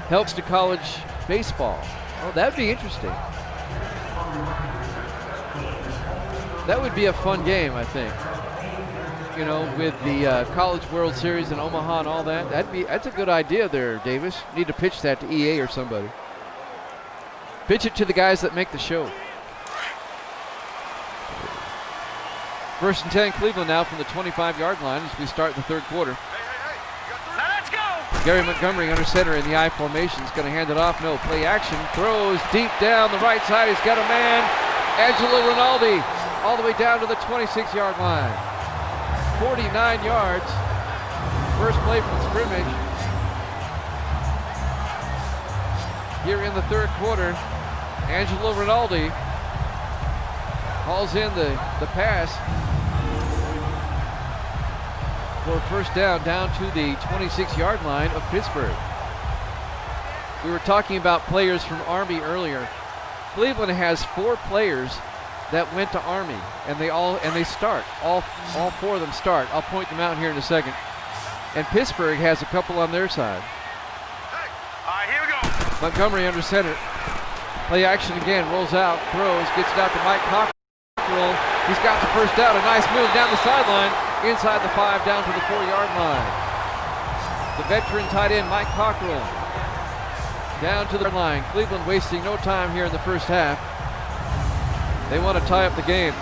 Helps to college baseball. Oh, that'd be interesting. That would be a fun game, I think. You know, with the College World Series in Omaha and all that. That's a good idea there, Davis. Need to pitch that to EA or somebody. Pitch it to the guys that make the show. First and 10, Cleveland now from the 25-yard line as we start the third quarter. Now let's go. Gary Montgomery under center in the I formation. Is going to hand it off. No, play action. Throws deep down the right side. He's got a man. Angelo Rinaldi all the way down to the 26-yard line. 49 yards. First play from scrimmage. Here in the third quarter, Angelo Rinaldi hauls in the pass for a first down to the 26-yard line of Pittsburgh. We were talking about players from Army earlier. Cleveland has 4 players that went to Army, and they start. All 4 of them start. I'll point them out here in a second. And Pittsburgh has a couple on their side. All right, here we go. Montgomery under center. Play action again, rolls out, throws, gets it out to Mike Cockrell. He's got the first down, a nice move down the sideline, inside the 5, down to the 4-yard line. The veteran tight end, Mike Cockrell, down to the line. Cleveland wasting no time here in the first half. They want to tie up the game.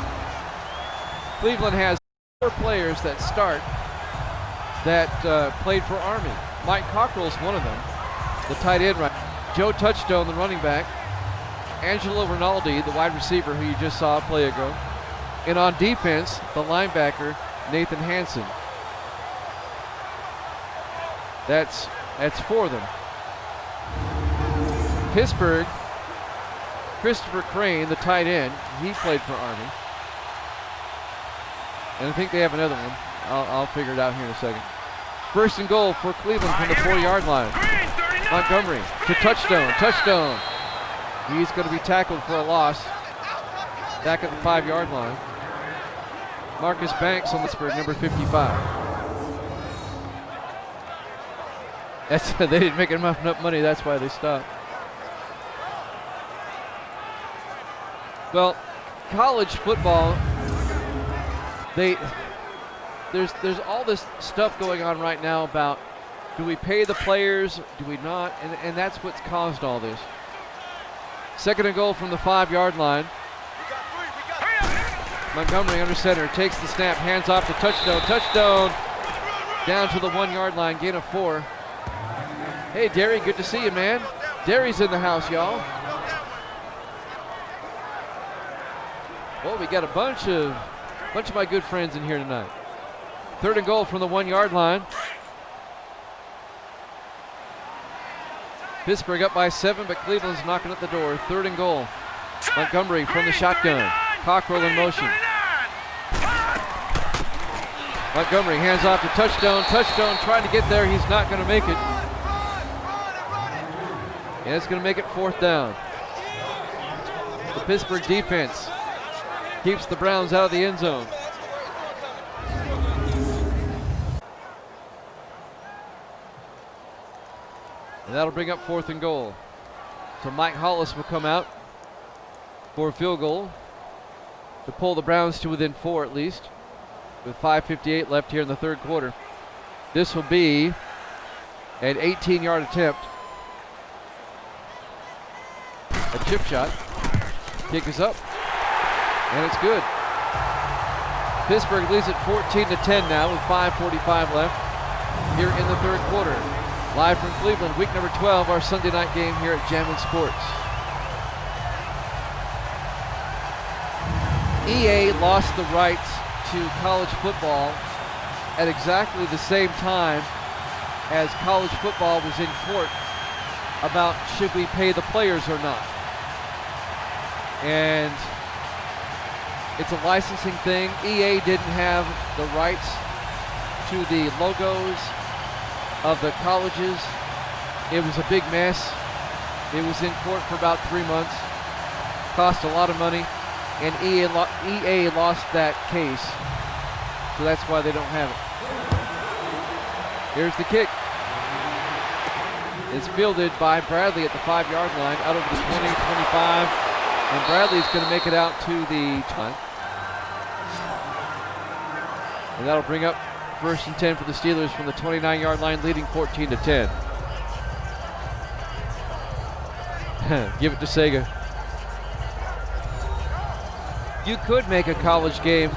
Cleveland has 4 players that start that played for Army. Mike Cockrell's one of them, the tight end. Right. Joe Touchstone, the running back. Angelo Rinaldi, the wide receiver who you just saw a play ago. And on defense, the linebacker, Nathan Hansen. That's 4 of them. Pittsburgh, Christopher Crane, the tight end, he played for Army. And I think they have another one. I'll figure it out here in a second. First and goal for Cleveland from the 4-yard line. Montgomery to Touchstone. Touchstone. He's going to be tackled for a loss back at the 5-yard line. Marcus Banks on Pittsburgh, number 55. They didn't make enough money, that's why they stopped. Well, college football, there's all this stuff going on right now about, do we pay the players, do we not? And that's what's caused all this. Second and goal from the 5-yard line. Montgomery under center, takes the snap, hands off to Touchstone. Touchstone down to the 1-yard line, gain of 4. Hey, Derry, good to see you, man. Derry's in the house, y'all. Well, we got a bunch of my good friends in here tonight. Third and goal from the 1-yard line. Pittsburgh up by 7, but Cleveland's knocking at the door. Third and goal. Montgomery from the shotgun. Cockrell in motion. Montgomery hands off to Touchstone. Touchstone trying to get there. He's not going to make it. And it's going to make it 4th down. The Pittsburgh defense keeps the Browns out of the end zone. And that'll bring up 4th and goal. So Mike Hollis will come out for a field goal to pull the Browns to within 4 at least, with 5:58 left here in the third quarter. This will be an 18-yard attempt. A chip shot. Kick is up. And it's good. Pittsburgh leads it 14-10 now with 5:45 left here in the third quarter. Live from Cleveland, week number 12, our Sunday night game here at Jammin' Sports. EA lost the rights to college football at exactly the same time as college football was in court about should we pay the players or not. And it's a licensing thing. EA didn't have the rights to the logos of the colleges. It was a big mess. It was in court for about 3 months. Cost a lot of money. and EA lost that case, so that's why they don't have it. Here's the kick. It's fielded by Bradley at the 5-yard line, out over the 20, 25, and Bradley's going to make it out to the 20. And that'll bring up 1st and 10 for the Steelers from the 29-yard line, leading 14-10. Give it to Sega. You could make a college game,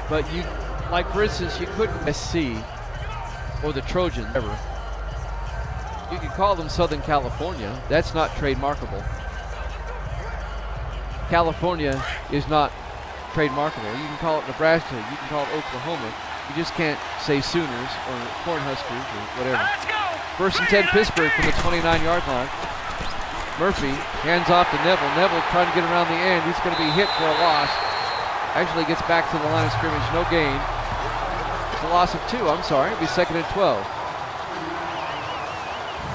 but you, like for instance, you couldn't SC or the Trojans ever. You could call them Southern California. That's not trademarkable. California is not trademarkable. You can call it Nebraska. You can call it Oklahoma. You just can't say Sooners or Cornhuskers or whatever. Let's go. 1st and 10 Pittsburgh from the 29-yard line. Murphy hands off to Neville. Neville trying to get around the end. He's going to be hit for a loss. Actually gets back to the line of scrimmage. No gain. It's a loss of 2. I'm sorry. It'll be 2nd and 12.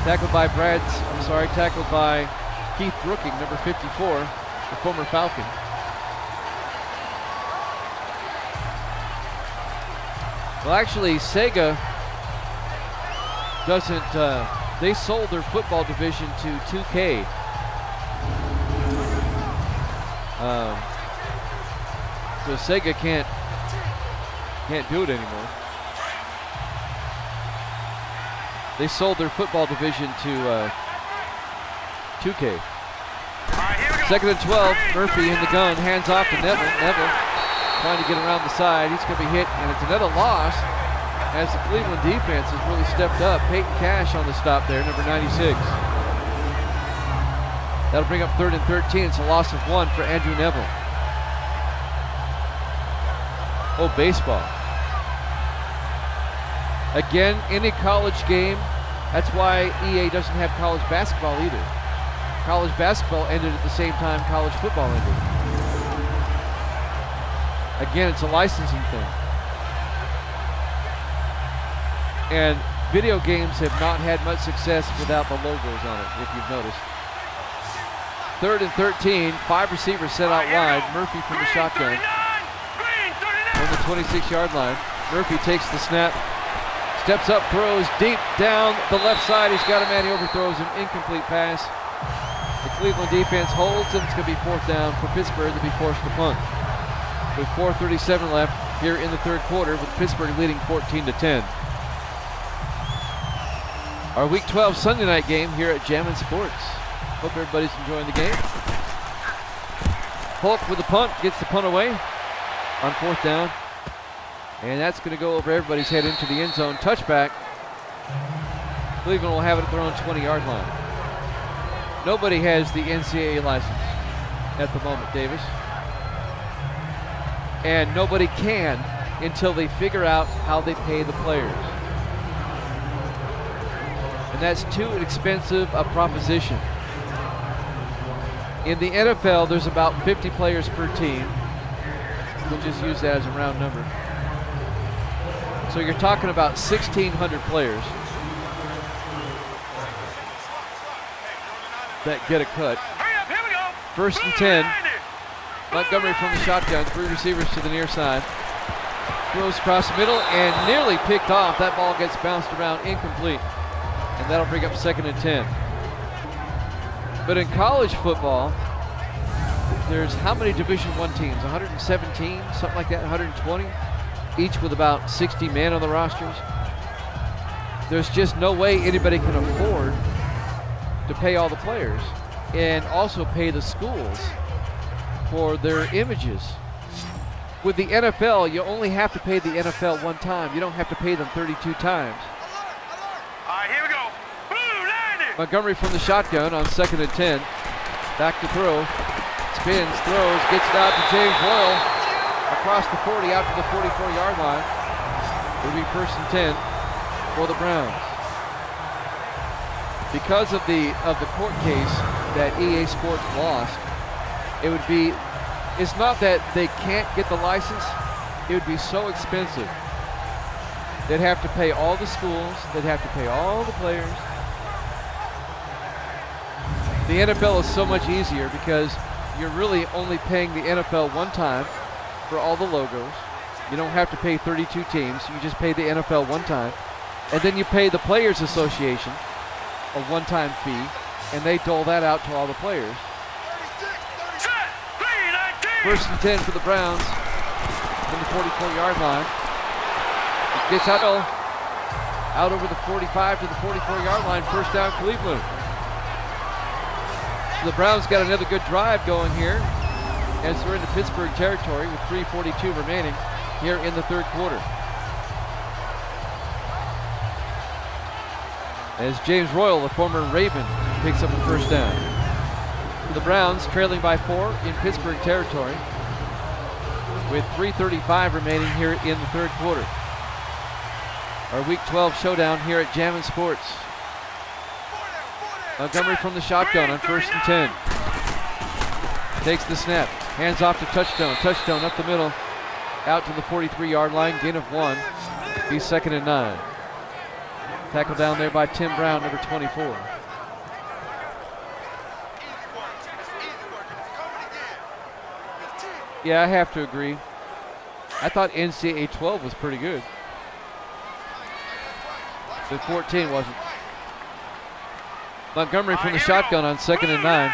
Tackled by tackled by Keith Brooking, number 54, the former Falcon. Well, actually, Sega doesn't, they sold their football division to 2K. So Sega can't do it anymore. They sold their football division to 2K. 2nd and 12, Murphy in the gun, hands off to Neville. Neville trying to get around the side. He's going to be hit, and it's another loss as the Cleveland defense has really stepped up. Peyton Cash on the stop there, number 96. That'll bring up 3rd and 13. It's a loss of 1 for Andrew Neville. Oh, baseball. Again, any college game, that's why EA doesn't have college basketball either. College basketball ended at the same time college football ended. Again, it's a licensing thing. And video games have not had much success without the logos on it, if you've noticed. 3rd and 13, 5 receivers set out wide. Murphy from the shotgun. From the 26-yard line. Murphy takes the snap. Steps up, throws deep down the left side. He's got a man, he overthrows an incomplete pass. The Cleveland defense holds, and it's going to be 4th down for Pittsburgh to be forced to punt. With 4:37 left here in the 3rd quarter, with Pittsburgh leading 14-10. Our Week 12 Sunday night game here at Jammin' Sports. Hope everybody's enjoying the game. Polk with the punt, gets the punt away on 4th down. And that's going to go over everybody's head into the end zone. Touchback. Cleveland will have it at their own 20-yard line. Nobody has the NCAA license at the moment, Davis. And nobody can until they figure out how they pay the players. And that's too expensive a proposition. In the NFL, there's about 50 players per team. We'll just use that as a round number. So you're talking about 1,600 players that get a cut. Hurry up, here we go. 1st and 10. Montgomery from the shotgun, 3 receivers to the near side. Throws across the middle and nearly picked off. That ball gets bounced around, incomplete. And that'll bring up 2nd and 10. But in college football, there's how many Division I teams? 117, something like that, 120? Each with about 60 men on the rosters. There's just no way anybody can afford to pay all the players and also pay the schools for their images. With the NFL, you only have to pay the NFL one time. You don't have to pay them 32 times. All right, here we go. Blue landed. Montgomery from the shotgun on 2nd and 10. Back to throw. Spins, throws, gets it out to James Royal. Across the 40 out to the 44-yard line. It'll be 1st and 10 for the Browns. Because of the court case that EA Sports lost, it would be, it's not that they can't get the license, it would be so expensive. They'd have to pay all the schools, they'd have to pay all the players. The NFL is so much easier because you're really only paying the NFL one time for all the logos. You don't have to pay 32 teams. You just pay the NFL one time. And then you pay the Players Association a one-time fee, and they dole that out to all the players. First and 10 for the Browns from the 44-yard line. It gets out over the 45 to the 44-yard line. First down, Cleveland. The Browns got another good drive going here as they're into Pittsburgh territory with 3:42 remaining here in the third quarter. As James Royal, the former Raven, picks up a first down. For the Browns, trailing by 4 in Pittsburgh territory with 3:35 remaining here in the third quarter. Our Week 12 showdown here at Jammin' Sports. Montgomery from the shotgun on first and 10. Takes the snap, hands off to Touchstone. Touchstone up the middle, out to the 43-yard line, gain of 1. He's 2nd and 9. Tackled down there by Tim Brown, number 24. Yeah, I have to agree. I thought NCAA 12 was pretty good. But 14 wasn't. Montgomery from the shotgun on 2nd and 9.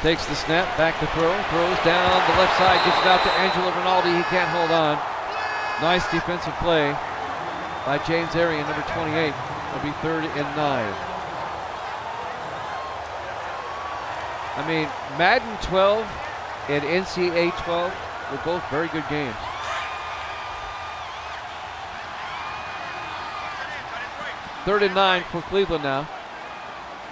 Takes the snap, back to throw, throws down the left side, gets it out to Angelo Rinaldi. He can't hold on. Nice defensive play by James Arian, number 28. It'll be 3rd and 9. I mean, Madden 12 and NCAA 12 were both very good games. Third and 9 for Cleveland now.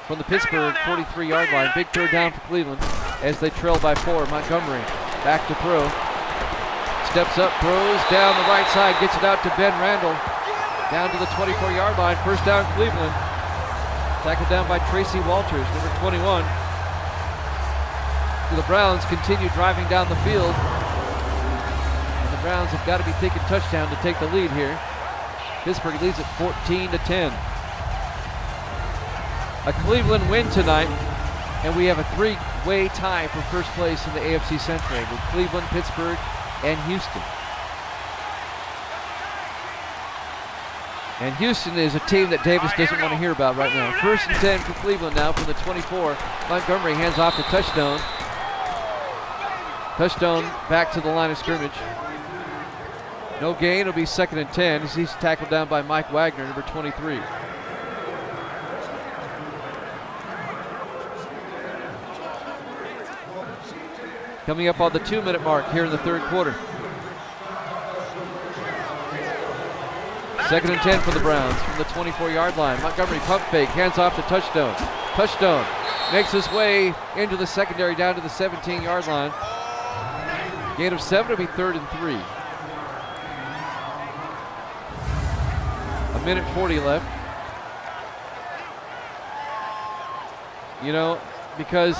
From the Pittsburgh 43-yard line. Big third down for Cleveland as they trail by 4. Montgomery back to throw. Steps up, throws down the right side, gets it out to Ben Randall. Down to the 24-yard line. First down Cleveland. Tackled down by Tracy Walters, number 21. The Browns continue driving down the field. And the Browns have got to be taking touchdown to take the lead here. Pittsburgh leads at 14-10. A Cleveland win tonight, and we have a 3-way tie for first place in the AFC Central with Cleveland, Pittsburgh, and Houston. And Houston is a team that Davis doesn't want to hear about right now. First and 10 for Cleveland now from the 24. Montgomery hands off to Touchstone. Touchstone back to the line of scrimmage. No gain, it'll be 2nd and 10 as he's tackled down by Mike Wagner, number 23. Coming up on the 2-minute mark here in the third quarter. 2nd and 10 for the Browns from the 24-yard line. Montgomery pump fake, hands off to Touchstone. Touchstone makes his way into the secondary down to the 17-yard line. Gain of 7 will be 3rd and 3. A minute 40 left. You know, because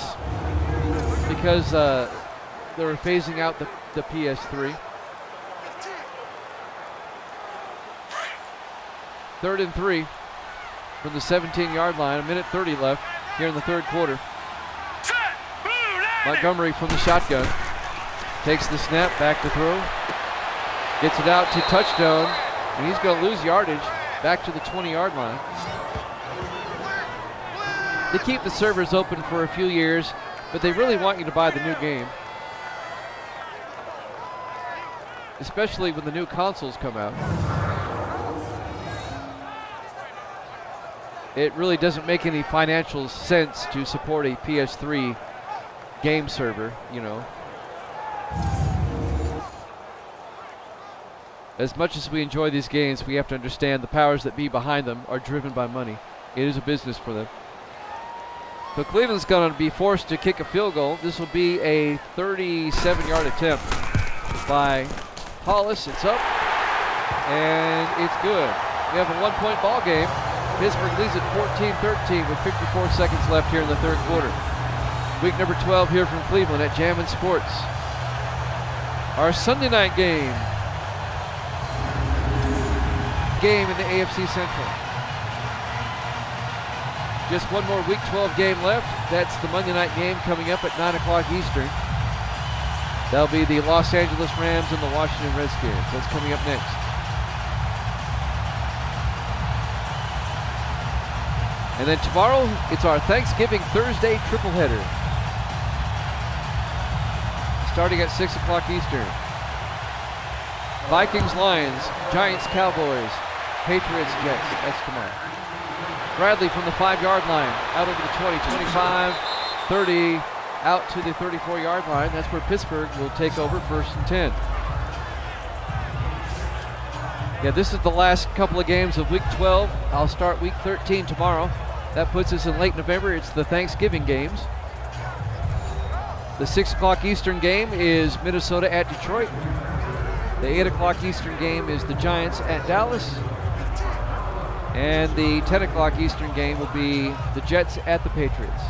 they were phasing out the PS3. 3rd and 3 from the 17-yard line. A minute 30 left here in the third quarter. Montgomery from the shotgun. Takes the snap, back to throw. Gets it out to Touchstone, and he's going to lose yardage back to the 20-yard line. They keep the servers open for a few years, but they really want you to buy the new game. Especially when the new consoles come out. It really doesn't make any financial sense to support a PS3 game server, you know. As much as we enjoy these games, we have to understand the powers that be behind them are driven by money. It is a business for them. So Cleveland's going to be forced to kick a field goal. This will be a 37-yard attempt by Hollis. It's up, and it's good. We have a one-point ball game. Pittsburgh leads at 14-13 with 54 seconds left here in the third quarter. Week number 12 here from Cleveland at Jammin' Sports. Our Sunday night game in the AFC Central. Just one more Week 12 game left. That's the Monday night game coming up at 9 o'clock Eastern. That'll be the Los Angeles Rams and the Washington Redskins. That's coming up next. And then tomorrow, it's our Thanksgiving Thursday triple header. Starting at 6 o'clock Eastern. Vikings, Lions, Giants, Cowboys, Patriots, Jets. That's tomorrow. Bradley from the 5-yard line, out over the 20, 25, 30, out to the 34-yard line. That's where Pittsburgh will take over 1st and 10. Yeah, this is the last couple of games of Week 12. I'll start Week 13 tomorrow. That puts us in late November. It's the Thanksgiving games. The 6 o'clock Eastern game is Minnesota at Detroit. The 8 o'clock Eastern game is the Giants at Dallas. And the 10 o'clock Eastern game will be the Jets at the Patriots.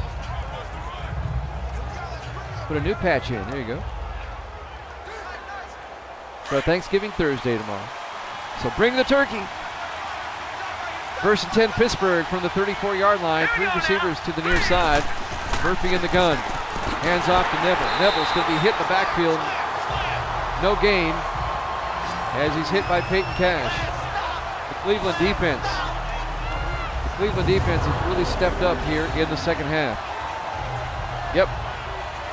Put a new patch in. There you go. So Thanksgiving Thursday tomorrow. So bring the turkey. 1st and 10 Pittsburgh from the 34-yard line. 3 receivers to the near side. Murphy in the gun. Hands off to Neville. Neville's going to be hit in the backfield. No gain as he's hit by Peyton Cash. The Cleveland defense has really stepped up here in the second half. Yep.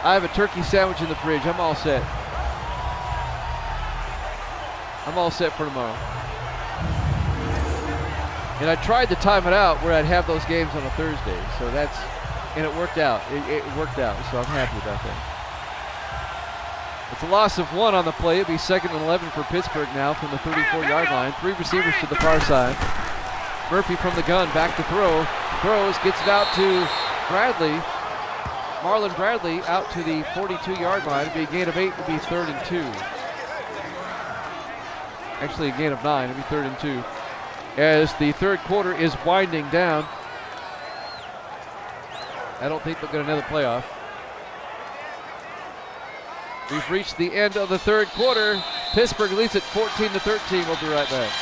I have a turkey sandwich in the fridge. I'm all set. I'm all set for tomorrow. And I tried to time it out where I'd have those games on a Thursday. So and it worked out. It worked out, so I'm happy about that. It's a loss of 1 on the play. It'll be 2nd and 11 for Pittsburgh now from the 34-yard line. 3 receivers to the far side. Murphy from the gun, back to throw. Throws, gets it out to Bradley. Marlon Bradley out to the 42-yard line. It'll be a gain of 8. It'll be 3rd and 2. Actually, a gain of 9. It'll be 3rd and 2. As the third quarter is winding down. I don't think they'll get another playoff. We've reached the end of the third quarter. Pittsburgh leads at 14-13. We'll be right back.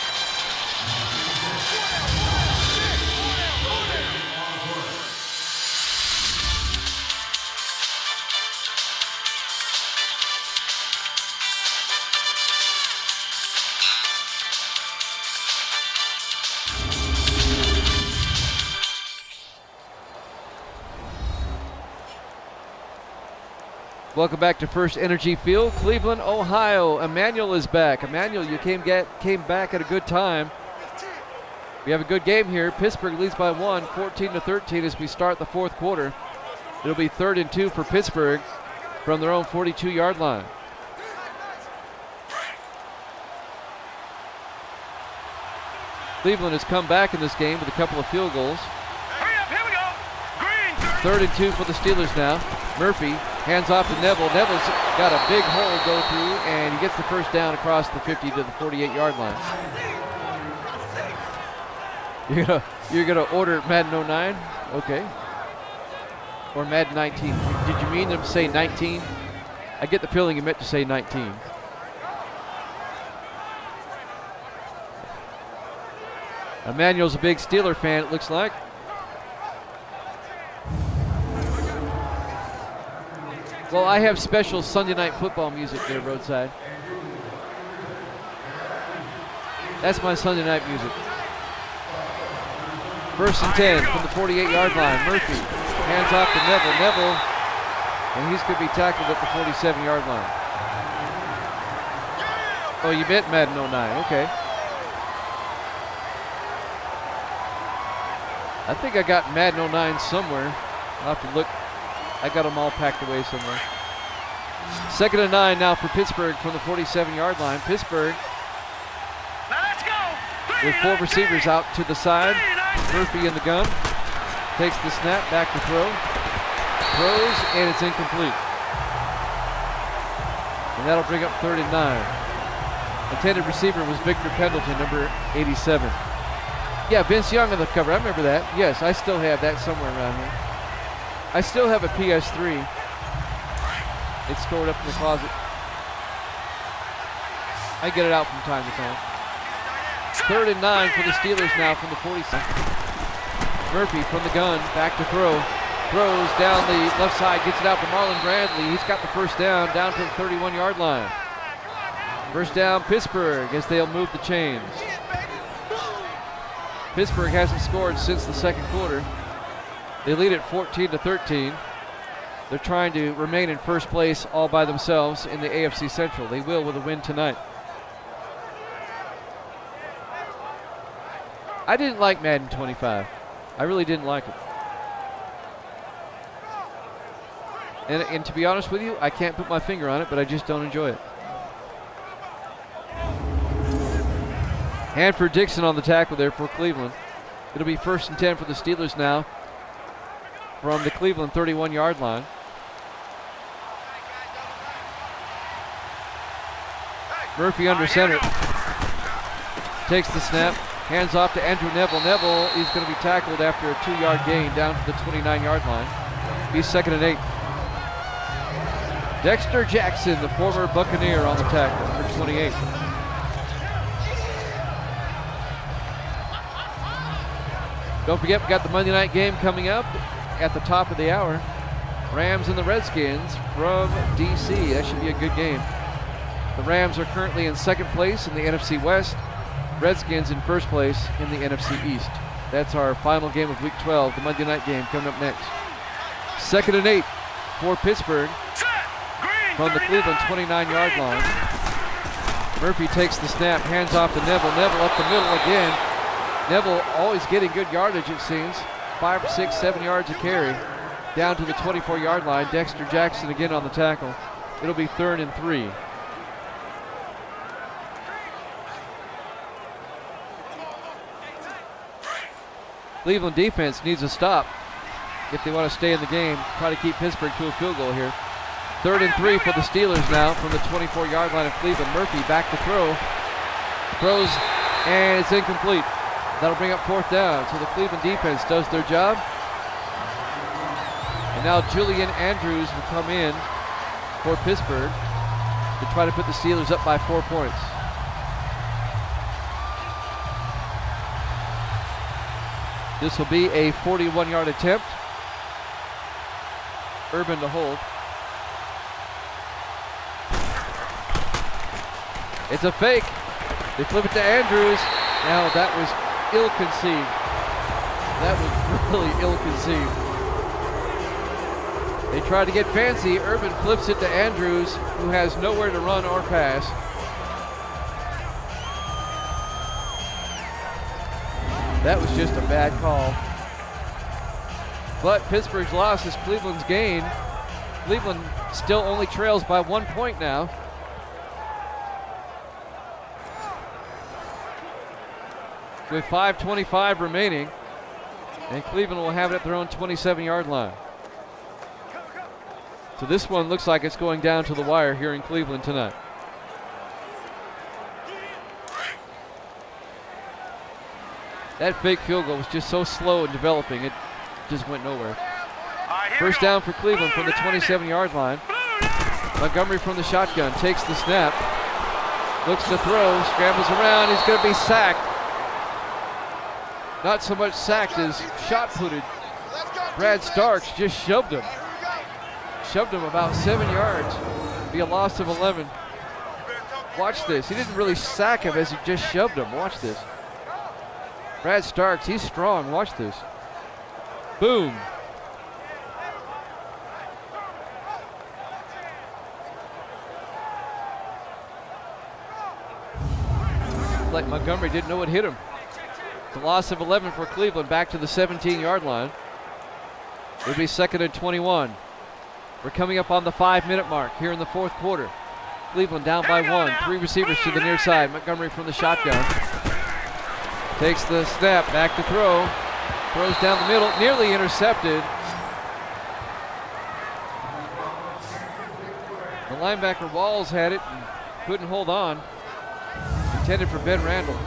Welcome back to First Energy Field, Cleveland, Ohio. Emmanuel is back. Emmanuel, you came back at a good time. We have a good game here. Pittsburgh leads by 1, 14-13 as we start the fourth quarter. It'll be 3rd and 2 for Pittsburgh from their own 42-yard line. Cleveland has come back in this game with a couple of field goals. Hurry up, here we go. Green, 3rd and 2 for the Steelers now. Murphy hands off to Neville. Neville's got a big hole to go through, and he gets the first down across the 50 to the 48-yard line. You're gonna order Madden 09? Okay. Or Madden 19. Did you mean to say 19? I get the feeling you meant to say 19. Emmanuel's a big Steeler fan, it looks like. Well, I have special Sunday night football music there, roadside. That's my Sunday night music. 1st and 10 from the 48-yard line. Murphy hands off to Neville. Neville, and he's going to be tackled at the 47-yard line. Oh, you meant Madden 09. Okay. I think I got Madden 09 somewhere. I'll have to look. I got them all packed away somewhere. 2nd and 9 now for Pittsburgh from the 47-yard line. Pittsburgh now let's go. with 4 receivers out to the side. Murphy in the gun. Takes the snap, back to throw. Throws, and it's incomplete. And that'll bring up 3rd and 9. Intended receiver was Victor Pendleton, number 87. Yeah, Vince Young on the cover. I remember that. Yes, I still have that somewhere around here. I still have a PS3. It's stored up in the closet. I get it out from time to time. 3rd and 9 for the Steelers now from the 47. Murphy from the gun, back to throw. Throws down the left side, gets it out to Marlon Bradley. He's got the first down to the 31-yard line. First down, Pittsburgh, as they'll move the chains. Pittsburgh hasn't scored since the second quarter. They lead at 14-13. They're trying to remain in first place all by themselves in the AFC Central. They will with a win tonight. I didn't like Madden 25. I really didn't like it. And to be honest with you, I can't put my finger on it, but I just don't enjoy it. Hanford Dixon on the tackle there for Cleveland. It'll be 1st and 10 for the Steelers now from the Cleveland 31-yard line. Murphy under center. Takes the snap. Hands off to Andrew Neville. Neville is going to be tackled after a 2-yard gain down to the 29-yard line. He's 2nd and 8. Dexter Jackson, the former Buccaneer, on the tackle for 28. Don't forget, we got the Monday night game coming up at the top of the hour. Rams and the Redskins from D.C. That should be a good game. The Rams are currently in 2nd place in the NFC West. Redskins in 1st place in the NFC East. That's our final game of Week 12, the Monday night game coming up next. 2nd and 8 for Pittsburgh from the Cleveland 29-yard line. Murphy takes the snap, hands off to Neville. Neville up the middle again. Neville always getting good yardage, it seems. 5, 6, 7 yards a carry down to the 24-yard line. Dexter Jackson again on the tackle. It'll be 3rd and 3. Cleveland defense needs a stop if they want to stay in the game. Try to keep Pittsburgh to a field goal here. 3rd and 3 for the Steelers now from the 24-yard line of Cleveland. Murphy back to throw. Throws, and it's incomplete. That'll bring up 4th down. So the Cleveland defense does their job. And now Julian Andrews will come in for Pittsburgh to try to put the Steelers up by 4 points. This will be a 41-yard attempt. Urban to hold. It's a fake. They flip it to Andrews. Now that was ill-conceived. That was really ill-conceived. They try to get fancy. Urban flips it to Andrews, who has nowhere to run or pass. That was just a bad call. But Pittsburgh's loss is Cleveland's gain. Cleveland still only trails by 1 point now. With 5:25 remaining, and Cleveland will have it at their own 27-yard line. So this one looks like it's going down to the wire here in Cleveland tonight. That fake field goal was just so slow in developing, it just went nowhere. First down for Cleveland from the 27-yard line. Montgomery from the shotgun takes the snap, looks to throw, scrambles around, he's going to be sacked. Not so much sacked as shot-putted. Brad Starks just shoved him. Shoved him about 7 yards. Be a loss of 11. Watch this. He didn't really sack him as he just shoved him. Watch this. Brad Starks, he's strong. Watch this. Boom. Like Montgomery didn't know what hit him. It's a loss of 11 for Cleveland, back to the 17-yard line. It'll be 2nd and 21. We're coming up on the 5-minute mark here in the 4th quarter. Cleveland down by 1. 3 receivers to the near side. Montgomery from the shotgun. Takes the snap, back to throw. Throws down the middle, nearly intercepted. The linebacker Walls had it and couldn't hold on. Intended for Ben Randall.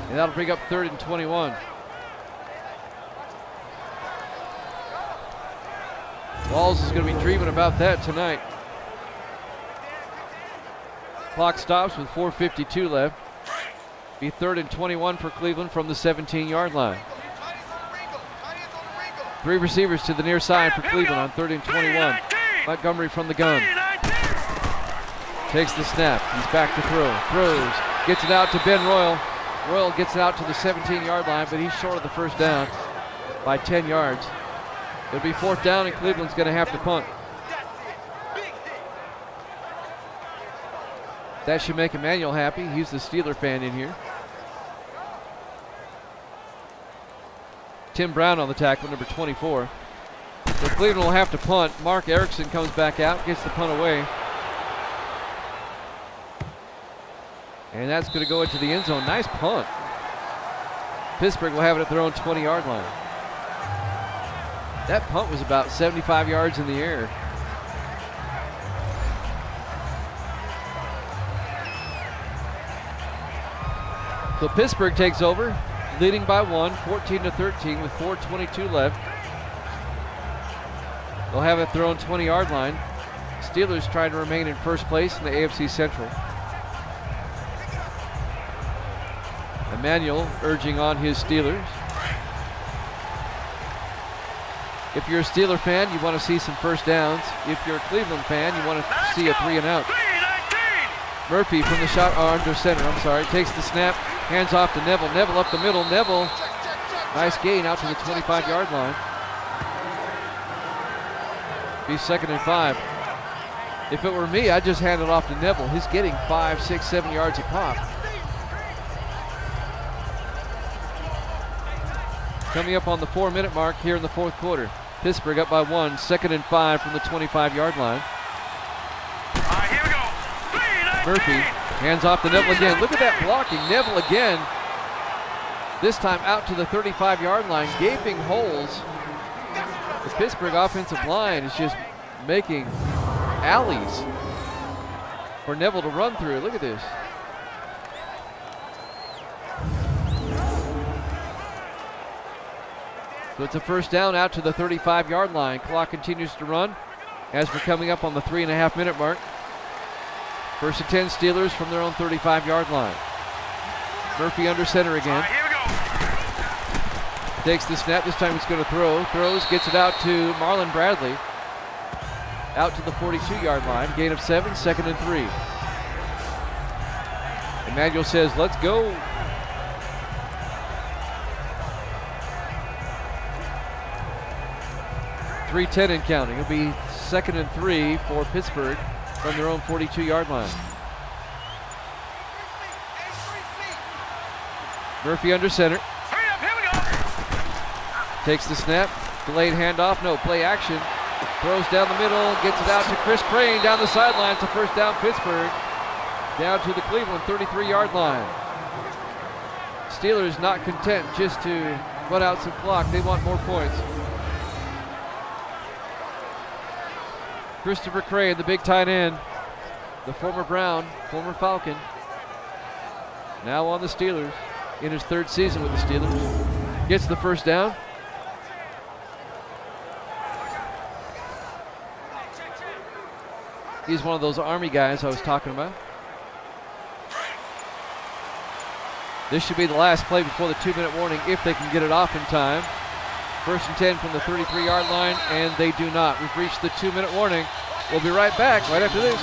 And that'll bring up 3rd and 21. Walls is going to be dreaming about that tonight. Clock stops with 4:52 left. Be 3rd and 21 for Cleveland from the 17-yard line. Three receivers to the near side for Cleveland on 3rd and 21. Montgomery from the gun. Takes the snap. He's back to throw. Throws. Gets it out to Ben Royal. Royal gets it out to the 17-yard line, but he's short of the first down by 10 yards. It'll be 4th down, and Cleveland's going to have to punt. That should make Emmanuel happy. He's the Steeler fan in here. Tim Brown on the tackle, number 24. So Cleveland will have to punt. Mark Erickson comes back out, gets the punt away. And that's going to go into the end zone. Nice punt. Pittsburgh will have it at their own 20-yard line. That punt was about 75 yards in the air. So Pittsburgh takes over, leading by 1, 14-13 with 4:22 left. They'll have it at their own 20-yard line. Steelers trying to remain in first place in the AFC Central. Emmanuel urging on his Steelers. If you're a Steeler fan, you want to see some first downs. If you're a Cleveland fan, you want to see a 3 and out. Murphy from the shot under center, takes the snap, hands off to Neville. Neville up the middle. Neville, nice gain out to the 25-yard line. Be 2nd and 5. If it were me, I'd just hand it off to Neville. He's getting 5, 6, 7 yards a pop. Coming up on the 4-minute mark here in the 4th quarter. Pittsburgh up by 1, 2nd and 5 from the 25-yard line. Here we go. Murphy hands off to Neville again. Look at that blocking. Neville again. This time out to the 35-yard line. Gaping holes. The Pittsburgh offensive line is just making alleys for Neville to run through. Look at this. So it's a first down out to the 35-yard line. Clock continues to run as we're coming up on the 3.5-minute mark. 1st and 10 Steelers from their own 35-yard line. Murphy under center again. Here we go. Takes the snap. This time he's going to throw. Throws, gets it out to Marlon Bradley. Out to the 42-yard line. Gain of 7, 2nd and 3. Emmanuel says, let's go. .310 and counting. It'll be 2nd and 3 for Pittsburgh from their own 42-yard line. Murphy under center. Hurry up, here we go. Takes the snap. Delayed handoff. No, play action. Throws down the middle. Gets it out to Chris Crane down the sideline. It's a first down Pittsburgh. Down to the Cleveland 33-yard line. Steelers not content just to run out some clock. They want more points. Christopher Crane, the big tight end, the former Brown, former Falcon, now on the Steelers in his 3rd season with the Steelers. Gets the first down. He's one of those Army guys I was talking about. This should be the last play before the 2-minute warning if they can get it off in time. 1st and 10 from the 33-yard line, and they do not. We've reached the 2-minute warning. We'll be right back right after this.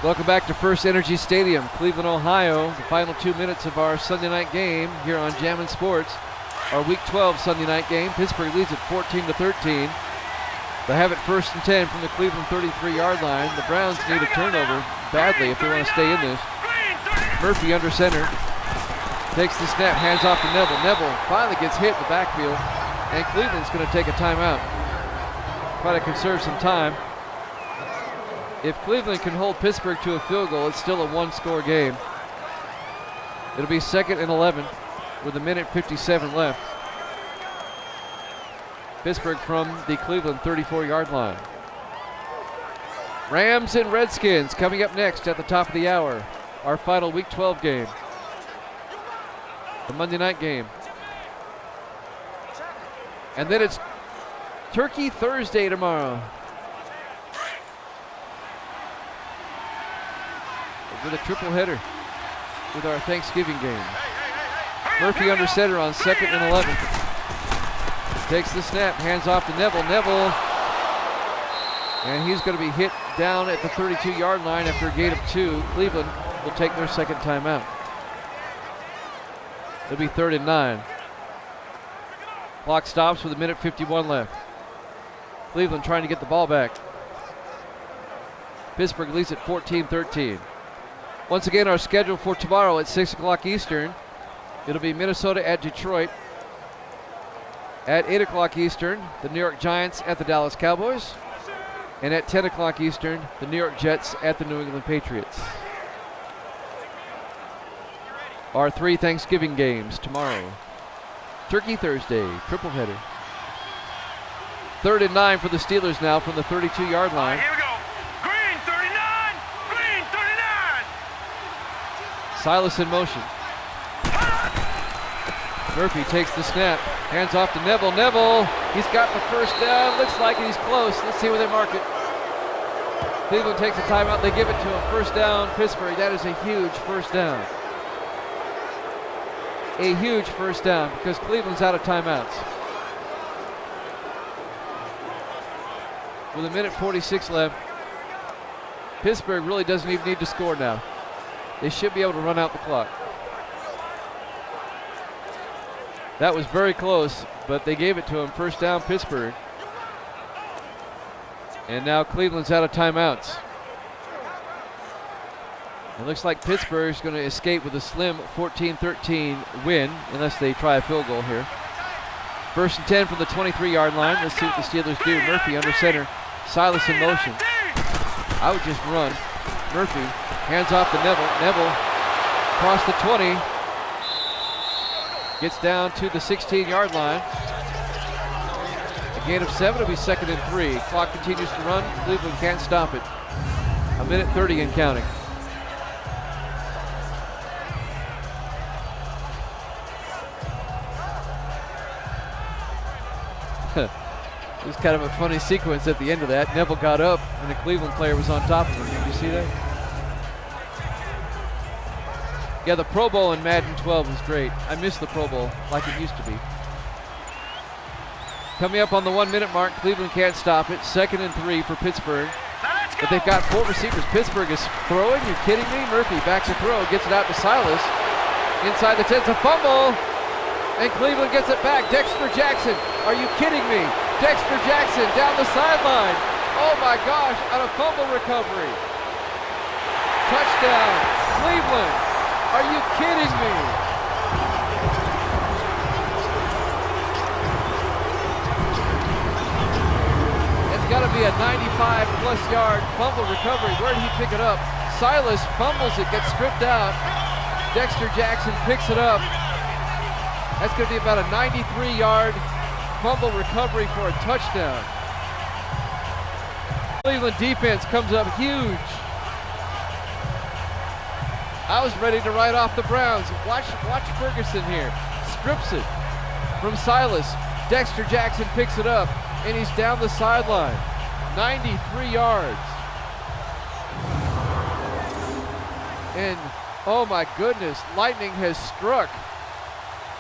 Welcome back to First Energy Stadium, Cleveland, Ohio. The final 2 minutes of our Sunday night game here on Jammin' Sports. Our Week 12 Sunday night game. Pittsburgh leads at 14-13. They have it 1st and 10 from the Cleveland 33-yard line. The Browns need a turnover badly if they want to stay in this. Murphy under center. Takes the snap, hands off to Neville. Neville finally gets hit in the backfield, and Cleveland's going to take a timeout. Try to conserve some time. If Cleveland can hold Pittsburgh to a field goal, it's still a 1-score game. It'll be 2nd and 11 with 1:57 left. Pittsburgh from the Cleveland 34-yard line. Rams and Redskins coming up next at the top of the hour. Our final Week 12 game. The Monday night game. And then it's Turkey Thursday tomorrow. With a triple header with our Thanksgiving game. Murphy under center on 2nd and 11. Takes the snap, hands off to Neville. Neville, and he's going to be hit down at the 32-yard line after a gain of 2. Cleveland will take their second timeout. It'll be 3rd and 9. Clock stops with 1:51 left. Cleveland trying to get the ball back. Pittsburgh leads at 14-13. Once again, our schedule for tomorrow at 6 o'clock Eastern. It'll be Minnesota at Detroit. At 8 o'clock Eastern, the New York Giants at the Dallas Cowboys. And at 10 o'clock Eastern, the New York Jets at the New England Patriots. Our 3 Thanksgiving games tomorrow. Turkey Thursday, triple header. 3rd and 9 for the Steelers now from the 32-yard line. Here we go. Green 39. Green 39. Silas in motion. Murphy takes the snap, hands off to Neville. Neville, he's got the first down. Looks like he's close. Let's see where they mark it. Cleveland takes a timeout. They give it to him. First down, Pittsburgh. That is a huge first down. A huge first down because Cleveland's out of timeouts. With 1:46 left, Pittsburgh really doesn't even need to score now. They should be able to run out the clock. That was very close, but they gave it to him. First down, Pittsburgh. And now Cleveland's out of timeouts. It looks like Pittsburgh's going to escape with a slim 14-13 win, unless they try a field goal here. 1st and 10 from the 23-yard line. Let's see what the Steelers do. Murphy under center. Silas in motion. I would just run. Murphy hands off to Neville. Neville across the 20. Gets down to the 16-yard line. A gain of 7. It'll be 2nd and 3. Clock continues to run. Cleveland can't stop it. 1:30 and counting. It was kind of a funny sequence at the end of that. Neville got up and the Cleveland player was on top of him. Did you see that? Yeah, the Pro Bowl in Madden 12 was great. I miss the Pro Bowl like it used to be. Coming up on the 1-minute mark, Cleveland can't stop it. 2nd and 3 for Pittsburgh. But they've got 4 receivers. Pittsburgh is throwing. You're kidding me? Murphy back to throw. Gets it out to Silas. Inside the 10, it's a fumble. And Cleveland gets it back. Dexter Jackson. Are you kidding me? Dexter Jackson down the sideline. Oh my gosh, on a fumble recovery. Touchdown, Cleveland. Are you kidding me? It's got to be a 95-plus yard fumble recovery. Where did he pick it up? Silas fumbles it, gets stripped out. Dexter Jackson picks it up. That's going to be about a 93-yard fumble recovery for a touchdown. Cleveland defense comes up huge. I was ready to write off the Browns. Watch Ferguson here. Strips it from Silas. Dexter Jackson picks it up, and he's down the sideline. 93 yards. And, oh my goodness, lightning has struck.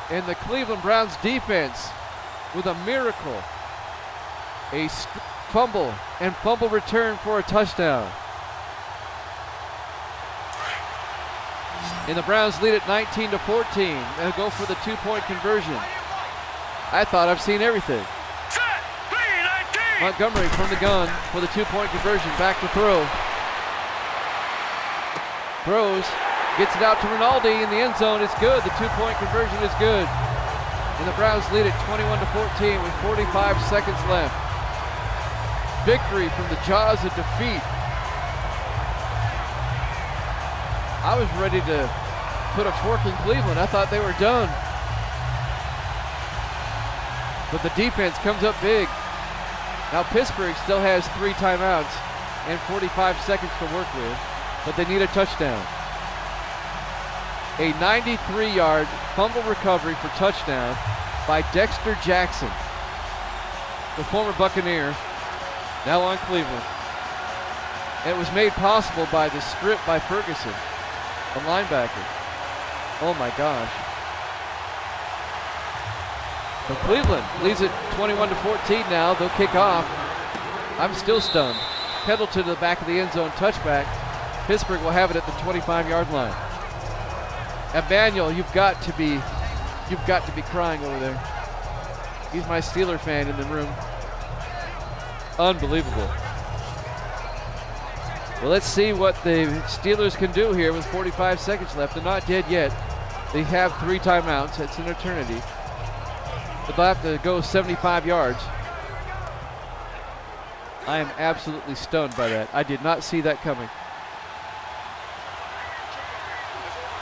And the Cleveland Browns defense with a miracle. A fumble and fumble return for a touchdown. And the Browns lead it 19-14. They'll go for the 2-point conversion. I thought I've seen everything. Montgomery from the gun for the 2-point conversion. Back to throw. Throws. Gets it out to Rinaldi in the end zone. It's good. The 2-point conversion is good. And the Browns lead it 21-14 with 45 seconds left. Victory from the jaws of defeat. I was ready to put a fork in Cleveland. I thought they were done. But the defense comes up big. Now Pittsburgh still has 3 timeouts and 45 seconds to work with, but they need a touchdown. A 93-yard fumble recovery for touchdown by Dexter Jackson. the former Buccaneer, now on Cleveland. And it was made possible by the strip by Ferguson, a linebacker. Oh my gosh. So Cleveland leads it 21-14 now. They'll kick off. I'm still stunned. Pendleton to the back of the end zone, touchback. Pittsburgh will have it at the 25-yard line. Emmanuel, you've got to be crying over there. He's my Steeler fan in the room. Unbelievable. Well, let's see what the Steelers can do here with 45 seconds left. They're not dead yet. They have 3 timeouts. It's an eternity. But they'll have to go 75 yards. I am absolutely stunned by that. I did not see that coming.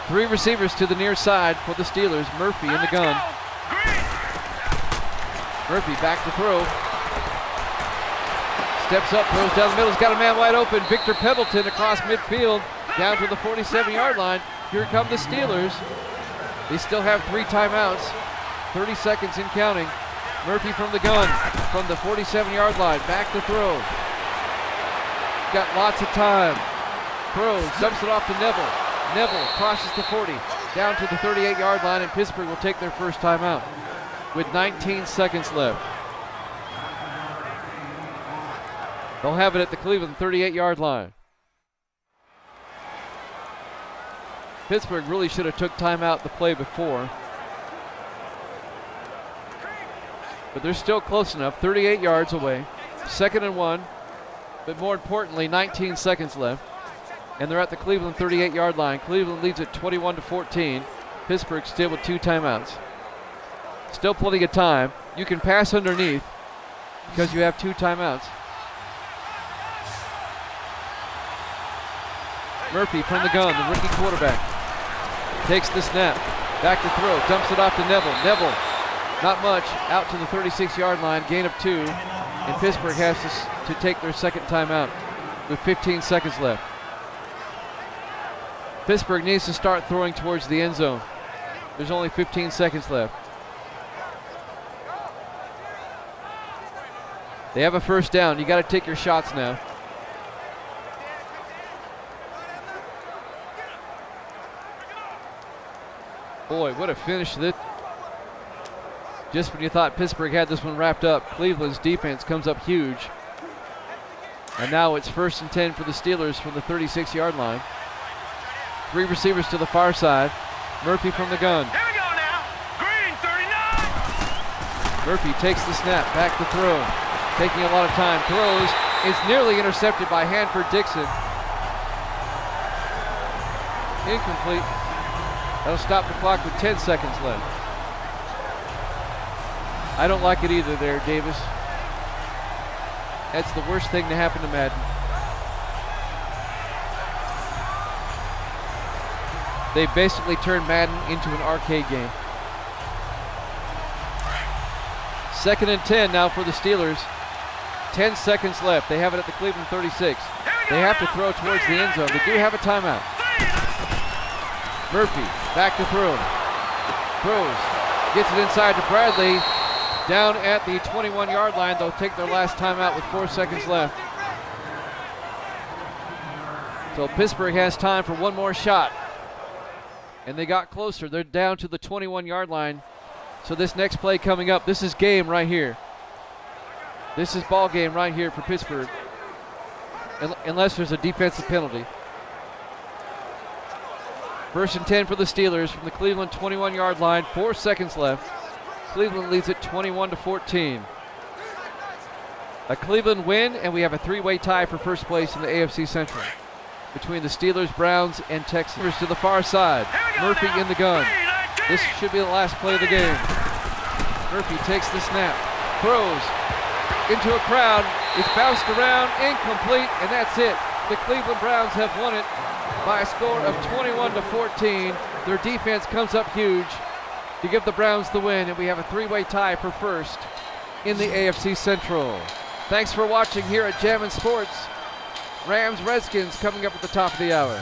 3 receivers to the near side for the Steelers. Murphy in the gun. Murphy back to throw. Steps up, throws down the middle. He's got a man wide open. Victor Pendleton across midfield down to the 47-yard line. Here come the Steelers. They still have 3 timeouts. 30 seconds in counting. Murphy from the gun, from the 47-yard line, back to throw. Got lots of time. Throws, dumps it off to Neville. Neville crosses the 40, down to the 38-yard line, and Pittsburgh will take their first timeout with 19 seconds left. They'll have it at the Cleveland 38-yard line. Pittsburgh really should have took timeout the play before. But they're still close enough, 38 yards away. 2nd and 1, but more importantly, 19 seconds left. And they're at the Cleveland 38-yard line. Cleveland leads at 21-14. Pittsburgh still with 2 timeouts. Still plenty of time. You can pass underneath because you have 2 timeouts. Murphy from the gun, the rookie quarterback. Takes the snap, back to throw, dumps it off to Neville. Neville, not much, out to the 36-yard line, gain of 2. And Pittsburgh has to take their second timeout with 15 seconds left. Pittsburgh needs to start throwing towards the end zone. There's only 15 seconds left. They have a first down. You got to take your shots now. Boy, what a finish to this. Just when you thought Pittsburgh had this one wrapped up, Cleveland's defense comes up huge. And now it's 1st and 10 for the Steelers from the 36-yard line. 3 receivers to the far side. Murphy from the gun. Here we go now. Green 39. Murphy takes the snap, back to throw. Taking a lot of time. Throws. It's nearly intercepted by Hanford-Dixon. Incomplete. That'll stop the clock with 10 seconds left. I don't like it either there, Davis. That's the worst thing to happen to Madden. They basically turned Madden into an arcade game. 2nd and 10 now for the Steelers. 10 seconds left. They have it at the Cleveland 36. They have to throw towards the end zone. They do have a timeout. Murphy back to throw. Throws. Gets it inside to Bradley. Down at the 21-yard line. They'll take their last timeout with 4 seconds left. So Pittsburgh has time for one more shot. And they got closer. They're down to the 21-yard line. So this next play coming up, this is game right here. This is ball game right here for Pittsburgh. Unless there's a defensive penalty. 1st and 10 for the Steelers from the Cleveland 21-yard line. 4 seconds left. Cleveland leads it 21-14. A Cleveland win, and we have a 3-way tie for first place in the AFC Central between the Steelers, Browns, and Texans. To the far side, Murphy in the gun. This should be the last play of the game. Murphy takes the snap, throws into a crowd. It's bounced around, incomplete, and that's it. The Cleveland Browns have won it by a score of 21-14. Their defense comes up huge to give the Browns the win, and we have a 3-way tie for first in the AFC Central. Thanks for watching here at Jammin' Sports. Rams Redskins coming up at the top of the hour.